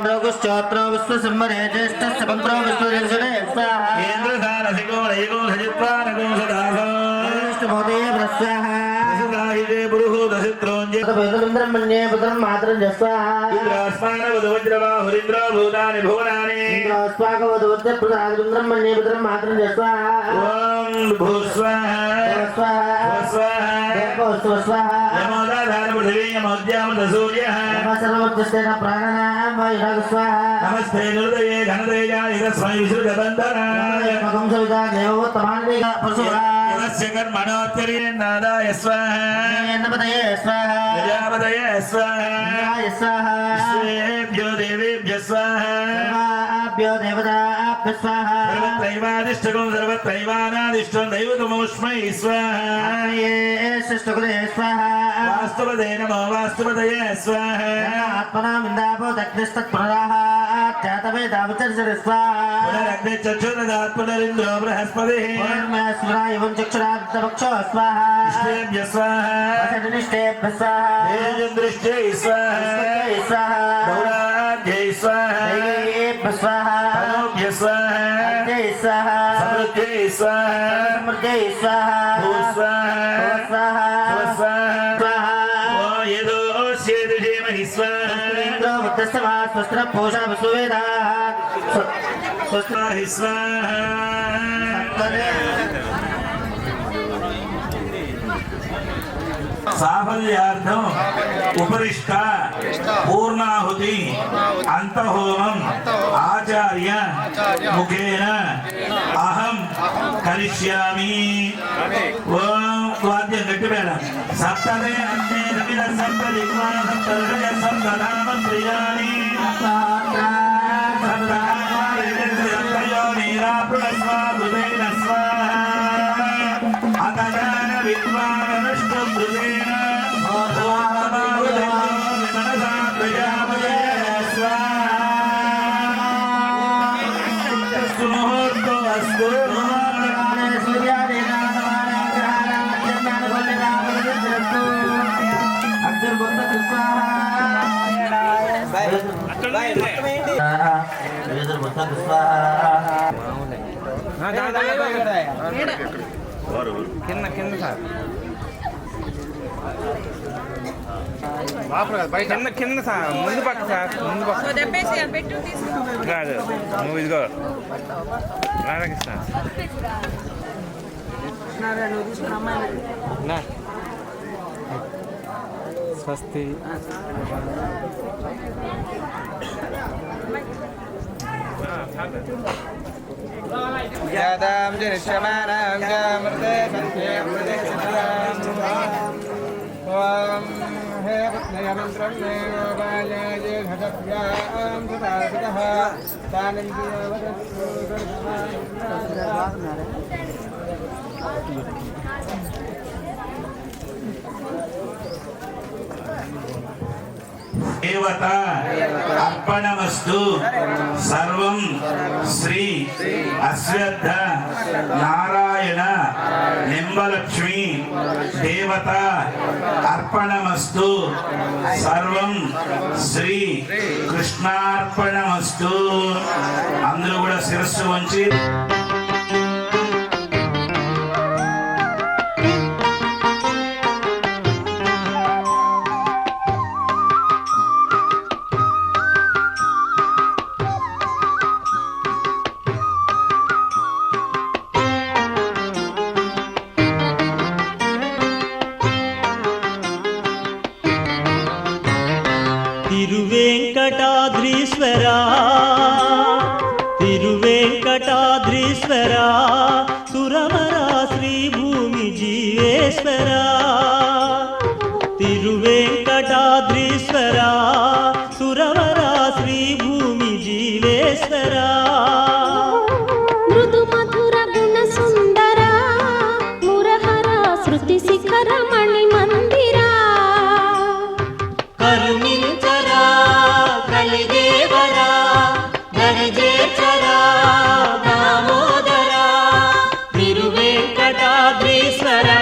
नोगुश्चोत्रो विश्वसंवरे ज्येष्ठस्य मन्त्रो विश्वजनसुरे स्वाहा केन्द्रसारसिको रयिको सजित्वा नगो सदासो विष्णुमहोदय स्वाहा दशदाहिते पुरुः दशत्रोञ्जे వేదమింద్రమన్యే పుత్రం మాత్రం జస్వాహ ఇంద్రస్మానవదవజ్రబాహురింద్రో భూతాని భువనాని ఇంద్రస్వాగవదవజ్ర పుత్రాదింద్రమన్యే పుత్రం మాత్రం జస్వాహ ఓం భూస్వాహ స్వాహ యమోదాధార పృథివీ యమోద్యామృత సూర్యః సర్వోచ్చస్తేన ప్రాణనామ యుగ స్వాహ నమస్తే హృదయే ఘనతేజాయ తస్మై విసృజబంధనాయ మగం సవితా దేవోత్తమాన్నిక పశురా యస్య కర్మణోత్తరీన్నాదాయ స్వాహ నమదయే స్వాహ ప్రజాపతయే స్వాహ ఇంద్రాయ స్వాహ స్వేభ్యో దేవేభ్యః స్వాహ సర్వాభ్యో దేవతాభ్యః స్వాహ సర్వత్రైవాదిష్టకం సర్వత్రైవానాదిష్టం దైవతమోస్మై స్వాహ శిష్టకులే స్వాహ వాస్తుపదే నమో వాస్తుపదయే స్వాహ ఆత్మనామిందాపో దగ్నిస్తత్ప్రదాహ జాతవేదావచర్చరి స్వాహ పునరగ్నిచక్షురదాత్మనరింద్రో బృహస్పతిః పునర్మేశ్వరాయవం చక్షురార్థపక్షో స్వాహ ఇష్టేభ్యః స్వాహ వసతినిష్టేభ్యః స్వాహ తేజదృష్ట్యై స్వాహ పుష్పత్యై స్వాహ దౌరాధ్యై స్వాహ దైవేభ్యః స్వాహ తనోభ్యః స్వాహ అర్ధ్యై స్వాహ సమృద్ధ్యై స్వాహ సమృద్ధ్యై స్వాహ భూస్వాహ స్వాహ స్వాహ స్వాహ ఓ యదోస్యేదు ధీమహి స్వాహ ఇంద్రో ముత్తస్తమా స్వస్త్ర పూషా వసువేదా స్వస్త్ర స్వాహి స్వాహ సాఫల్యార్థం ఉపరిష్ట పూర్ణాహుతి అంతహోమం ఆచార్య ముఖేన అహం కరిష్యామి ఓం వాద్యం గట్టి మేడ సప్తదే అన్నే రవిల సప్త దిక్వా సప్త హృదయ సప్త నామ ప్రియాణి కింద కింద సార్ కింద కింద సార్ ముందు పక్క సార్ ముందు పక్క కాదు నువ్వు ఇదిగో రాధాకృష్ణ స్వస్తి యాదాం జనిష్యమానాం జామృతే సంఖ్యే అమృతే సదాం ఓం హే పత్నయ మంత్రం మే గోపాయాయ ఘటభ్యాం సదాసితః తానందియవదస్సు దేవత అర్పణమస్తు సర్వం శ్రీ అశ్వత్థ నారాయణ నింబలక్ష్మి దేవత అర్పణమస్తు సర్వం శ్రీ కృష్ణార్పణమస్తు. అందరూ కూడా శిరస్సు వంచి తిరువేంకటాద్రీశ్వరా తిరువేంకటాద్రీశ్వరా సురవరా శ్రీభూమి జీవేశ్వరా తిరువేంకటాద్రీశ్వరా సురవరా శ్రీభూమి జీవేశ్వరా మృదు మధుర గుణ సుందరా మురహర శృతి శిఖర మణి మందిరా కరుణించరా కలిదేవరా దరిజేర్చరా దామోదరా తిరువేంకటాద్రీశ్వరా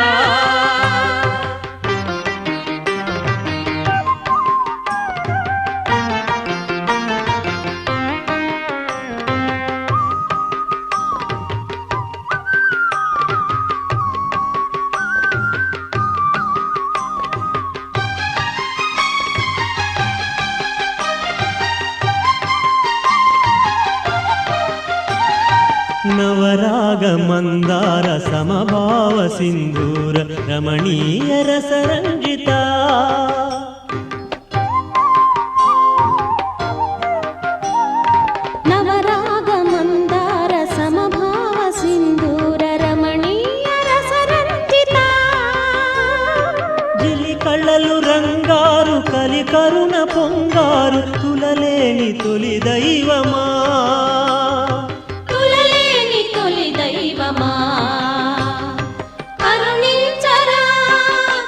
ಮಂದಾರ ಸಮಭಾವ ಸಿಂಧೂರ ರಮಣೀಯ ರಸರಂಜಿತ ನವರಾಗ ಮಂದಾರ ಸಮಭಾವ ಸಿಂಧೂರ ರಮಣೀಯ ರಸರಂಜಿತ జిలి కళ్ళలు రంగారు కలి కరుణ పొంగారు తులలేని తొలి దైవమా తులలేని తొలి దైవమా కరుణించరా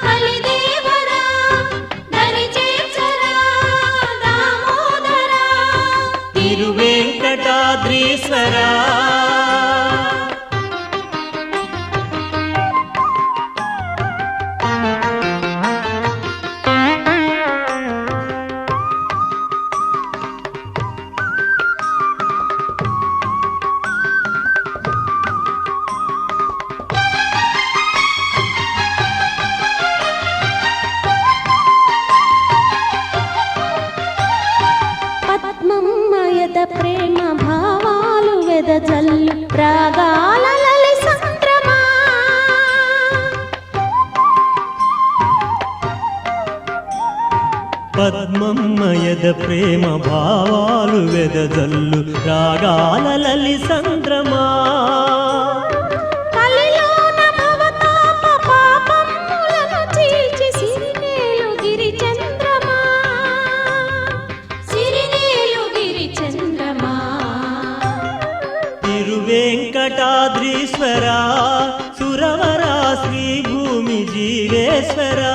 కలిదేవరా దరిచేర్చరా దామోదరా తిరువెంకటాద్రీశ్వరా పద్మమ్మయద ప్రేమ భావాలు వెదజల్లు రాగాల లలి సంద్రమా పద్మమ్మయద ప్రేమ భావాలు వెదజల్లు రాగాల లలి సంద్రమా కలిలోన భవతాప పాపములను చీల్చి సిరినేలు గిరి చంద్రమా సిరినేలు గిరి చంద్రమా తిరువెంకటాద్రీశ్వరా సురవరా శ్రీభూమి జీవేశ్వరా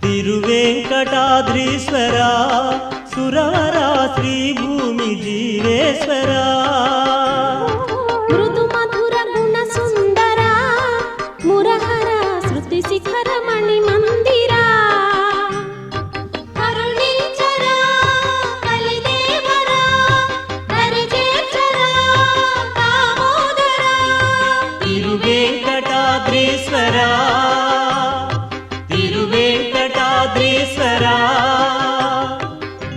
తిరువెంకటాద్రీశ్వరా సురవరా శ్రీభూమి జీవేశ్వరా మృదు మధుర గుణ సుందరా మురహర శృతి శిఖర మణి మందిరా కరుణించరా కలిదేవరా దరిచేర్చరా దామోదరా తిరువెంకటాద్రీశ్వరా తిరువెంకటాద్రీశ్వరా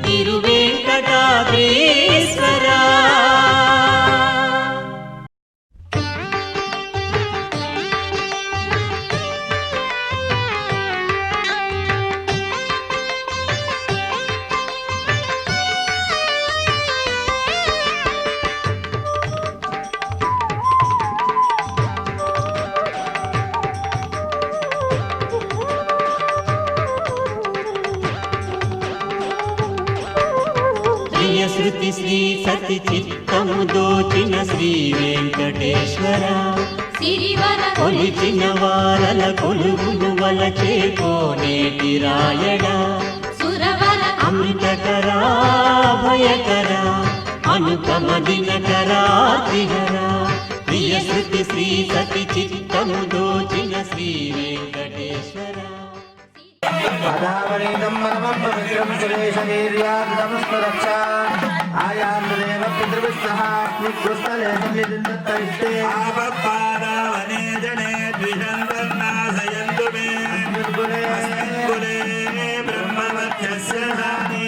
తిరువెంకటాద్రీశ్వరా శృతి శ్రీ సతి చిత్తము దోచిన శ్రీ వెంకటేశ్వర సిరివర కొలిచిన వారల కొలుగులు వలచే కోనేటి రాయడ సురవర అమృతకరా భయకరా అనుపమ దినకరాతిహరా ప్రియ శృతి శ్రీ సతి చిత్తము దోచిన శ్రీ వెంకటేశ్వర పదావరేదం మనమం పవిత్రం సురేశవీర్యాదమస్తు రక్షా ఆయాందేవ పితృవిస్సహ నికృష్టలే సంలిదిందత్తరిష్టే ఆపపాదావనే జనే ద్విజంతన్నాశయంతు మే కులే బ్రహ్మవత్యస్య దాని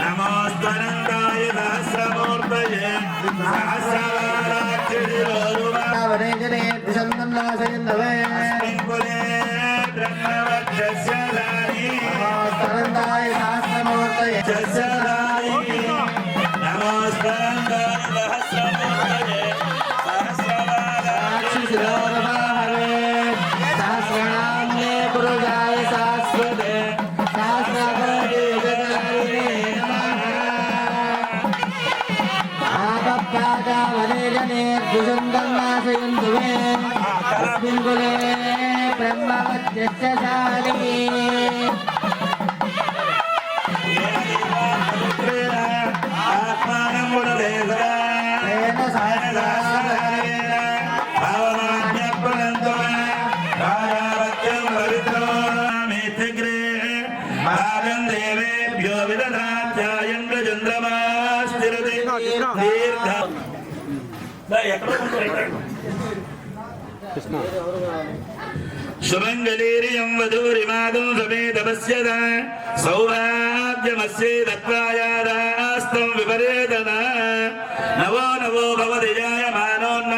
నమోస్తనందాయ సహస్రమూర్తయే సహస్రవారాక్షిరోరుమా పదావరే జనే ద్విజంతన్నాశయంతవే కులే బ్రహ్మవత్యస్య దాని స్తనందాయ సహస్రమూర్తయే యస్య దాని నమోస్తనందాయ సహస్రమూర్తయే సహస్రవారాక్షి శిరోరవాహవే సహస్రనామ్నే పురుషాయ శాశ్వతే సహస్రకోటి జగదారిణే నమః ఆపప్పాదావనే జనే ద్విజంతన్నాశయంతు మే తస్మిన్ కులే బ్రహ్మవత్యస్య శాలిని ఆత్మానం గుణలేధరా తేన సహస్రావరేణ సుమంగళీరియం వధూరిమాదం సమేతపస్యద సౌభాగ్యమస్యే దత్వాయాదాస్తం విపరేతన నవో నవో భవతి జాయమానోన్న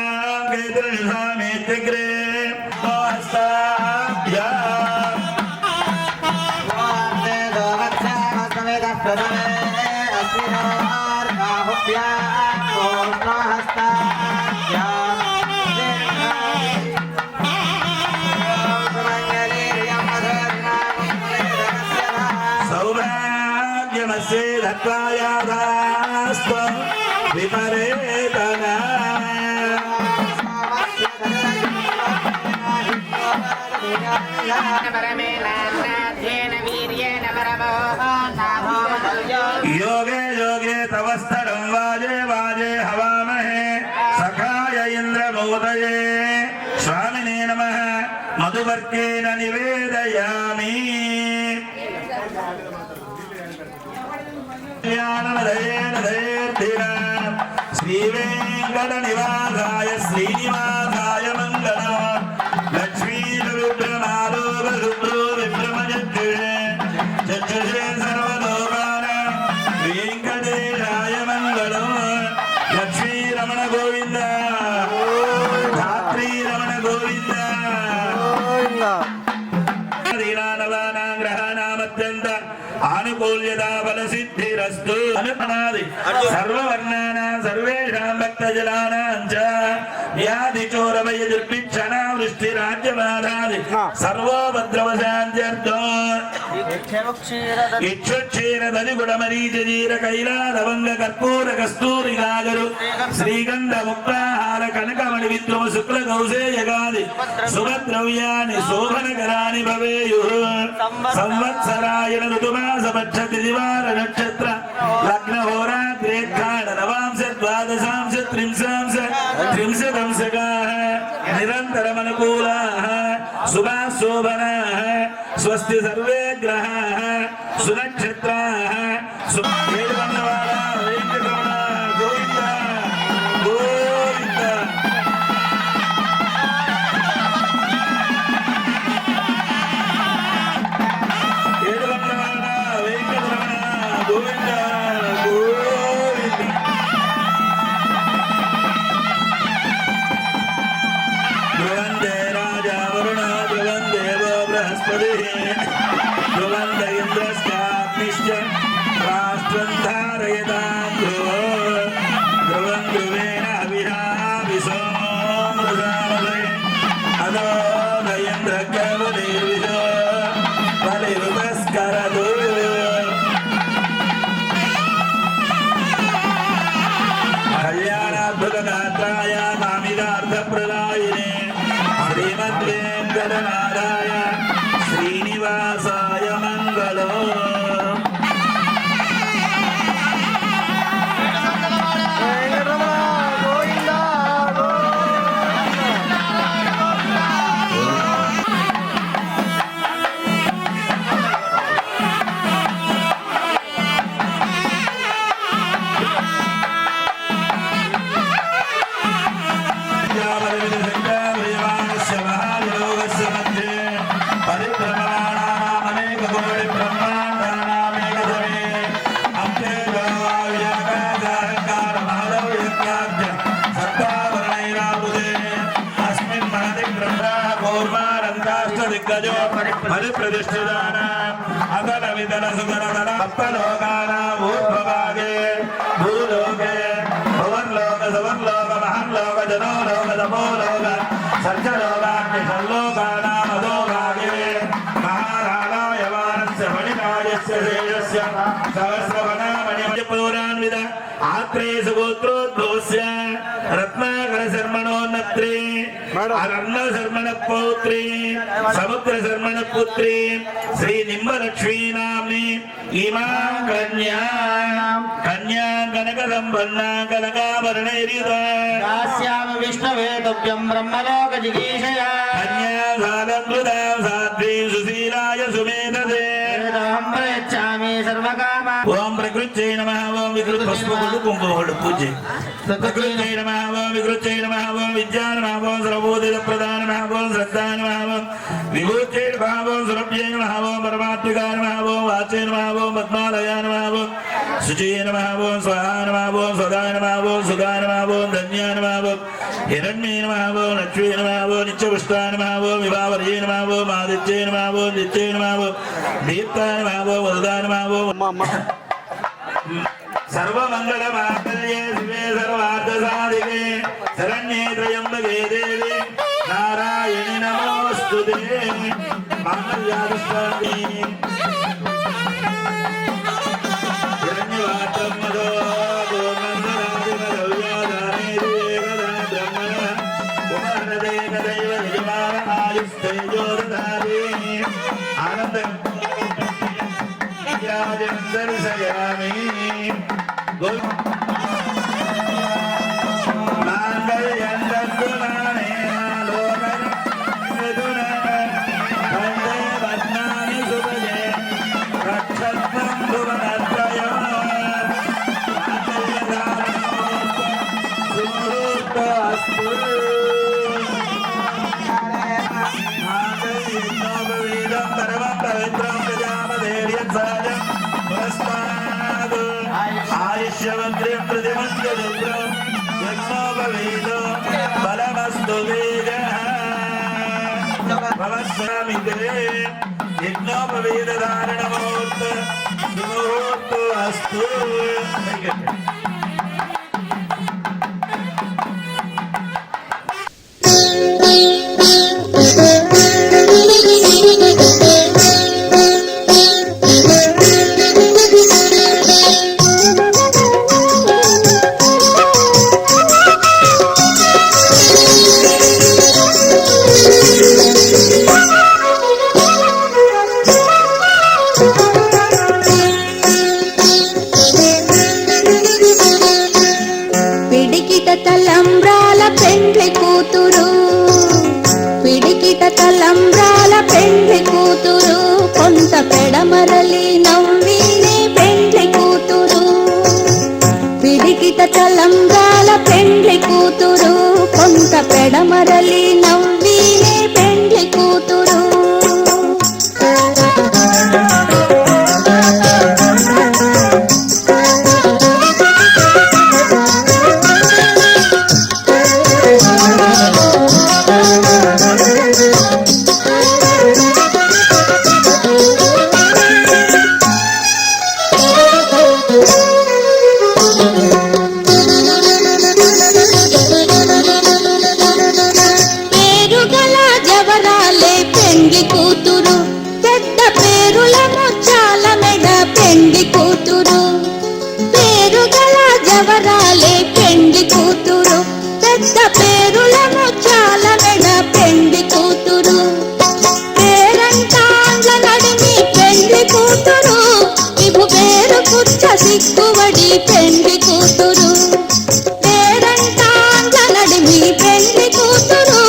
त्रिनिधामेत्यग्रे हस्ताभ्या सौभाग्यमस्य धत्वायादास्त्व विपरेतना योगे योगे तवस्थलं वाजे वाजे हवामहे सखाय इन्द्रमोदये स्वामिने नमः मधुवर्केन निवेदयामि श्रीवेङ्कटनिवासाय श्रीनिवासाय मङ्गलम् लक्ष्मीर्विभ्रमालोकरुद्रो विभ्रमचक्षुषे चक्षुषे सर्वलोकानां वेङ्कटेशाय मङ्गलम् लक्ष्मीरमण गोविन्द धात्रीरमण गोविन्द दीनानवानां ग्रहाणामत्यन्त आनुकूल्यता बलसिद्धिरस्तु अनुपनादि सर्ववर्णानां सर्वेषां भक्तजनानां च व्याधिचोरवयदुर्भिक्षणा वृष्टिराज्यबाधादि सर्वोपद्रवशान्त्यर्थो इक्षुक्षीरदधिगुडमरीचीर कैलादवङ्ग कर्पूर कस्तूरिगागरु श्रीगन्ध मुक्ताहार कनकमणि विद्रुम शुक्लकौसेयगादि सुभद्रव्यानि शोभनकराणि भवेयुः संवत्सरायण ऋतुमासपक्षति दिवार नक्षत्र लग्नहोरात्रेत्काण नवांश द्वादशांश त्रिंशांश त्रिंशदंशकाः निरन्तरमनुकूलाः शुभाः शोभनाः स्वस्ति सर्वे ग्रहाः सुनक्षत्राः वेदवन्नवाला वेङ्कटरमण गोविन्द गोविन्द वेदवन्नवाला वेङ्कटरमण गोविन्द गोविन्द ध्रुवन्ते राजा वरुण ध्रुवन्देव बृहस्पतिः ध्रुवन्त इन्द्रश्चाग्निश्च राष्ट्रं धारयतां ध्रुवं ध्रुवेण हविषाविसोमृषामृषे अदो न इन्द्रकवलिर्विशो बलिरुपस्करतु कल्याणाद्भुतगात्राय कामितार्थप्रदायिने श्रीमद्वेङ्कटनाथाय श्रीनिवासाय मङ्गलो शङ्करविजयवानस्य महायोगस्य मध्ये परिभ्रमणानामनेककोटि ब्रह्माण्डानामेकसमे अन्ते व्याकाशाहङ्कार महदव्यक्ताब्ज सत्तावर्णैरावृते अस्मिन् महति ब्रह्मः कौर्मानन्दाष्टदिग्गजो परिप्रतिष्ठितानाम् अतल वितल सुतरतल सप्तलोकानाम् ऊर्ध्वभागे भूलोके भुवनलोक सुवर्लोक महन्लोक जनोलोक तपोलोक सर्जलोकाग्निसल्लोकानाम् अधोभागे महाराणायवानस्य मणिराजस्य शेषस्य सहस्रवनामणिमणिपूरान्वित आत्रेयसुगोत्रोद्भवस्य रत्नाकरशर्मणोन्नत्री अर्णशर्मणपौत्री समुद्रशर्मणपुत्री श्रीनिम्बलक्ष्मीनाम्नि इमां कन्यां कनकसम्पन्नां कनकाभरणैर्युता दास्यामि विष्णवे तुभ्यं ब्रह्मलोकजिगीषया कन्या सालङ्कृतां साध्वीं सुशीलाय सुमेधसे वेदोऽहं प्रयच्छामि सर्वकामा ओम प्रकृत्यै नमः ओम विकृत पुष्पकोटि कुंभकोटि पूज्य प्रकृत्यै नमः ओम विकृत्यै नमः ओम विद्या नमः ओम सर्वबोधित प्रदान नमः ओम श्रद्धा नमः ओम विभूत्यै नमः ओम सुरभ्यै नमः ओम परमात्मिकाय नमः ओम वाच्यै नमः ओम पद्मालयाय नमः ओम शुचिये नमः ओम स्वाहा नमः ओम सदाय नमः ओम सुधाय नमः ओम धन्याय नमः ओम हिरण्ये नमः वो लक्ष्मी नमः वो नित्यपुष्टाय नमः वो विभावर्ये नमः वो मादित्ये नमः वो नित्ये नमः वो दीप्ताय नमः वो वरदाय नमः वो सर्वमङ्गलमाङ्गल्ये शिवे सर्वार्थसाधिके शरण्ये त्र्यम्बके देवी नारायणि नमोऽस्तुते माङ्गल्यादुष्टानि हिरण्यवात्रं मदो पूर्णन्दरादिमदव्यादाने दिवेकदा ब्रह्मण कुमारदे कदैव यजमान आयुस्तेजो ददाति आनन्दं दर्शयामि आयुष्यवग्रिं प्रतिमन्यदुग्रं यज्ञोपवेदो बलमस्तु वेगः भवस्वामि ते यज्ञोपवेदधारणमुहूर्त सुमुहूर्तो अस्तु తలంబ్రాల పెండ్లి కూతురు కొంత పెడమరలి నవ్వినే పెండ్లి కూతురు పిడికిట తలంబ్రాల పెండ్లి కూతురు కొంత పెడమరలి నవ్వినే పెండ్లి కూతురు సిక్కువడి పెండ్లి కూతురు పేరంటాండ్ల నడిమి పెండ్లి కూతురు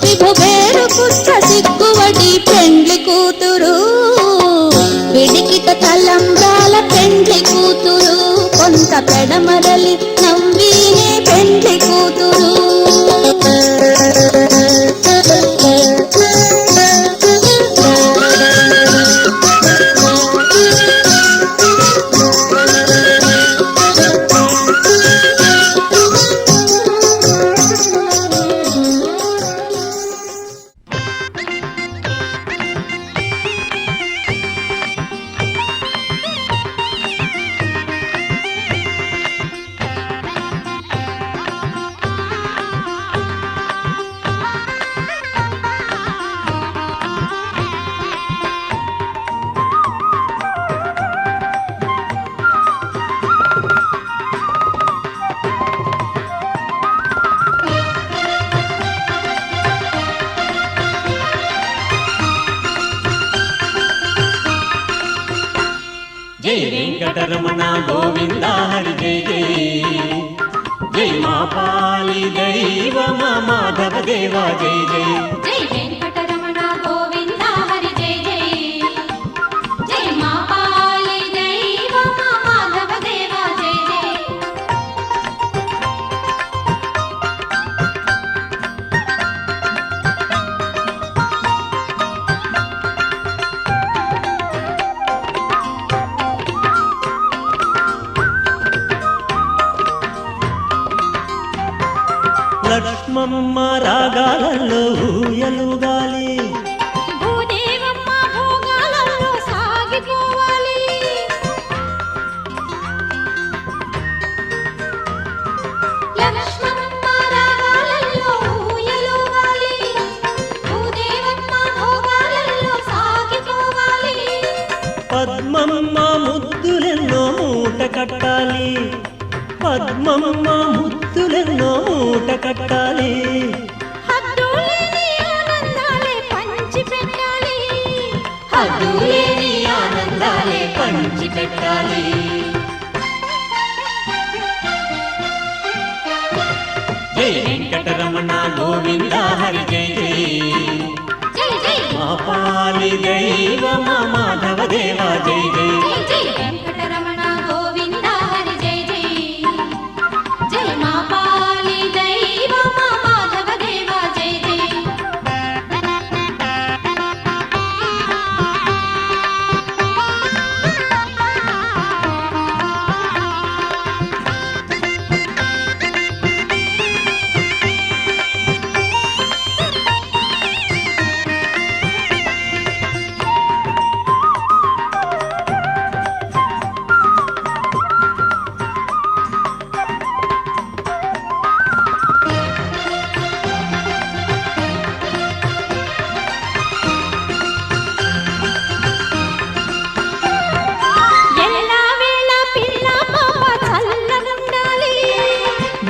విభు పేరు పుట్ట సిక్కువడి పెండ్లి కూతురు పిడికిట తలంబ్రాల పెండ్లి కూతురు కొంత పెడమరలి నవ్వినే పెండ్లి కూతురు जय वेंकटरमण गोविंद हरि जय जय जय मा पाली दैव माधव देवा जय जय जय वेंकटरमण गोविंद हरि जय जय जय मा पाली दैव माधव देवा जय जय लक्ष्मण పద్మమ్మ రాగాలలో ఊయలుగాలి భూదేవమ్మ భోగాలలో సాగిపోవాలి. లక్ష్మమ్మ రాగాలలో ఊయలుగాలి. భూదేవమ్మ భోగాలలో సాగిపోవాలి. పద్మమ్మ ముద్దులెన్నో మూట కట్టాలి పద్మమ్మ ముద్దులెన్నో మూట కట్టాలి హద్దులేని ఆనందాలే పంచి పెట్టాలి. హద్దులేని ఆనందాలే పంచి పెట్టాలి జై వెంకటరమణ గోవింద హరి జై జై జై జై మా పాలి దైవమ మాధవ దేవా జై జై జై జై వెంకటరమణ గోవింద హరి జై జై. జై మా పాలి దైవమ మాధవ దేవా జై జై. ఎల్లవేళ పిల్ల పాప చల్లగుండాలి.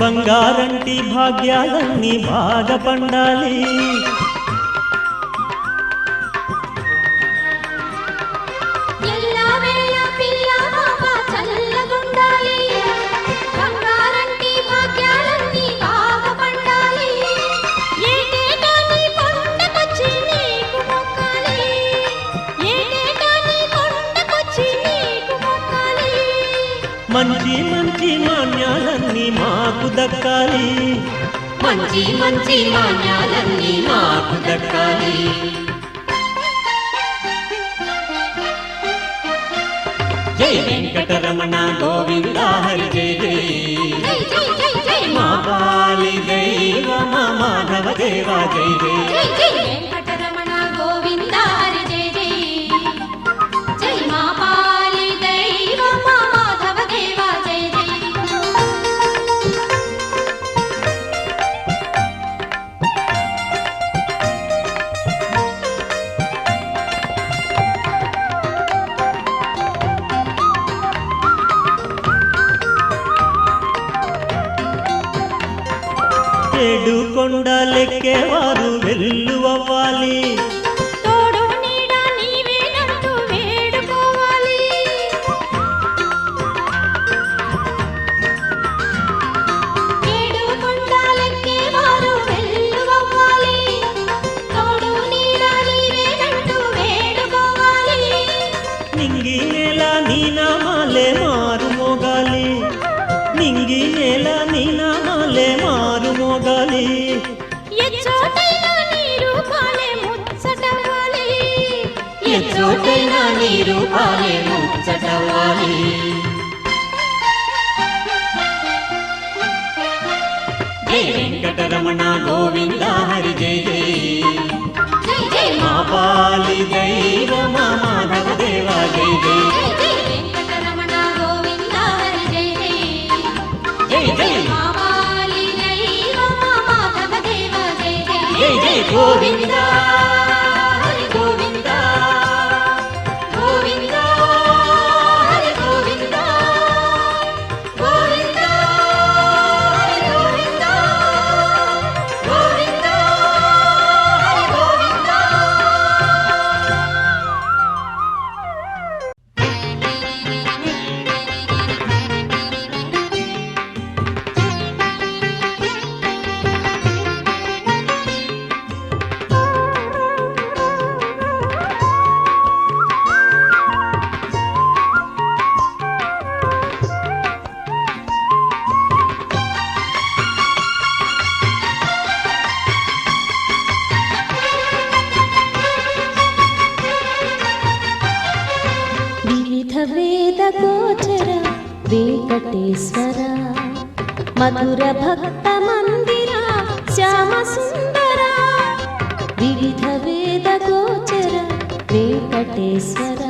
బంగారంటి భాగ్యాలన్నీ బాగా పండాలి ఎల్లవేళ పిల్ల పాప చల్లగుండాలి. బంగారంటి భాగ్యాలన్నీ బాగా పండాలి. ఏటేటా నీ కొండకొచ్చి నీకు మొక్కాలి. ఏటేటా నీ కొండకొచ్చి నీకు మొక్కాలి. మంచి మంచి మాన్యాలన్నీ మాకు దక్కాలి మంచి మంచి మాన్యాలన్నీ మాకు దక్కాలి జై వెంకటరమణ గోవింద హరి జై జై జై జై జై జై మా పాలి దైవమ మాధవ దేవా జై జై జై జై వెంకటరమణ గోవింద హరి జై జై. జై మా పాలి దైవమ మాధవ దేవా జై జై. ఏడు కొండలెక్కేవారు వెల్లువవ్వాలి తోడు నీడ నీవేనంటూ వేడుకోవాలి. ఏడు కొండలెక్కేవారు వెల్లువవ్వాలి. తోడు నీడ నీవేనంటూ వేడుకోవాలి. నింగి నేల నీ నామాలే మారు మోగాలి నింగి నేల నీ నామాలే మారు మోగాలి ఎచ్చోటైనా నీ రూపాలే ముచ్చటవ్వాలి. ఎచ్చోటైనా నీ రూపాలే ముచ్చటవ్వాలి జై వెంకటరమణ గోవింద హరి జై జై జై జై మా పాలి దైవమ మాధవ దేవా జై జై జై జై వెంకటరమణ గోవింద హరి జై జై. జై జై మా పాలి దైవమ మాధవ దేవా జై జై. జై జై గోవింద హరి గోవింద గోవింద హరి గోవింద. గోవింద హరి గోవింద. గోవింద హరి గోవింద. వేద గోచర వెంకటేశ్వర మధుర భక్త మందిర శ్యామ సుందర వివిధ వేద గోచర వెంకటేశ్వర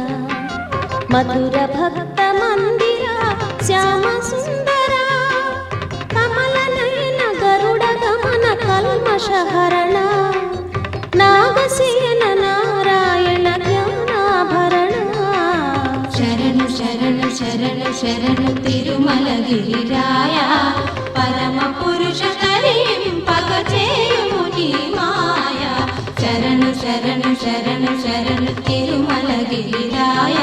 మధుర భక్త మందిర శ్యామ సుందర కమల నయన గరుడ గమన కల్మషహరణ నాగసేన నారాయణ జ్ఞానాభరణ శరణు శరణు శరణు శరణు తిరుమలగిరిరాయ పరమ పురుష కరింపగ చేయుము నీ మాయ శరణు శరణు శరణు శరణు తిరుమలగిరిరాయ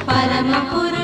పరమ పురుష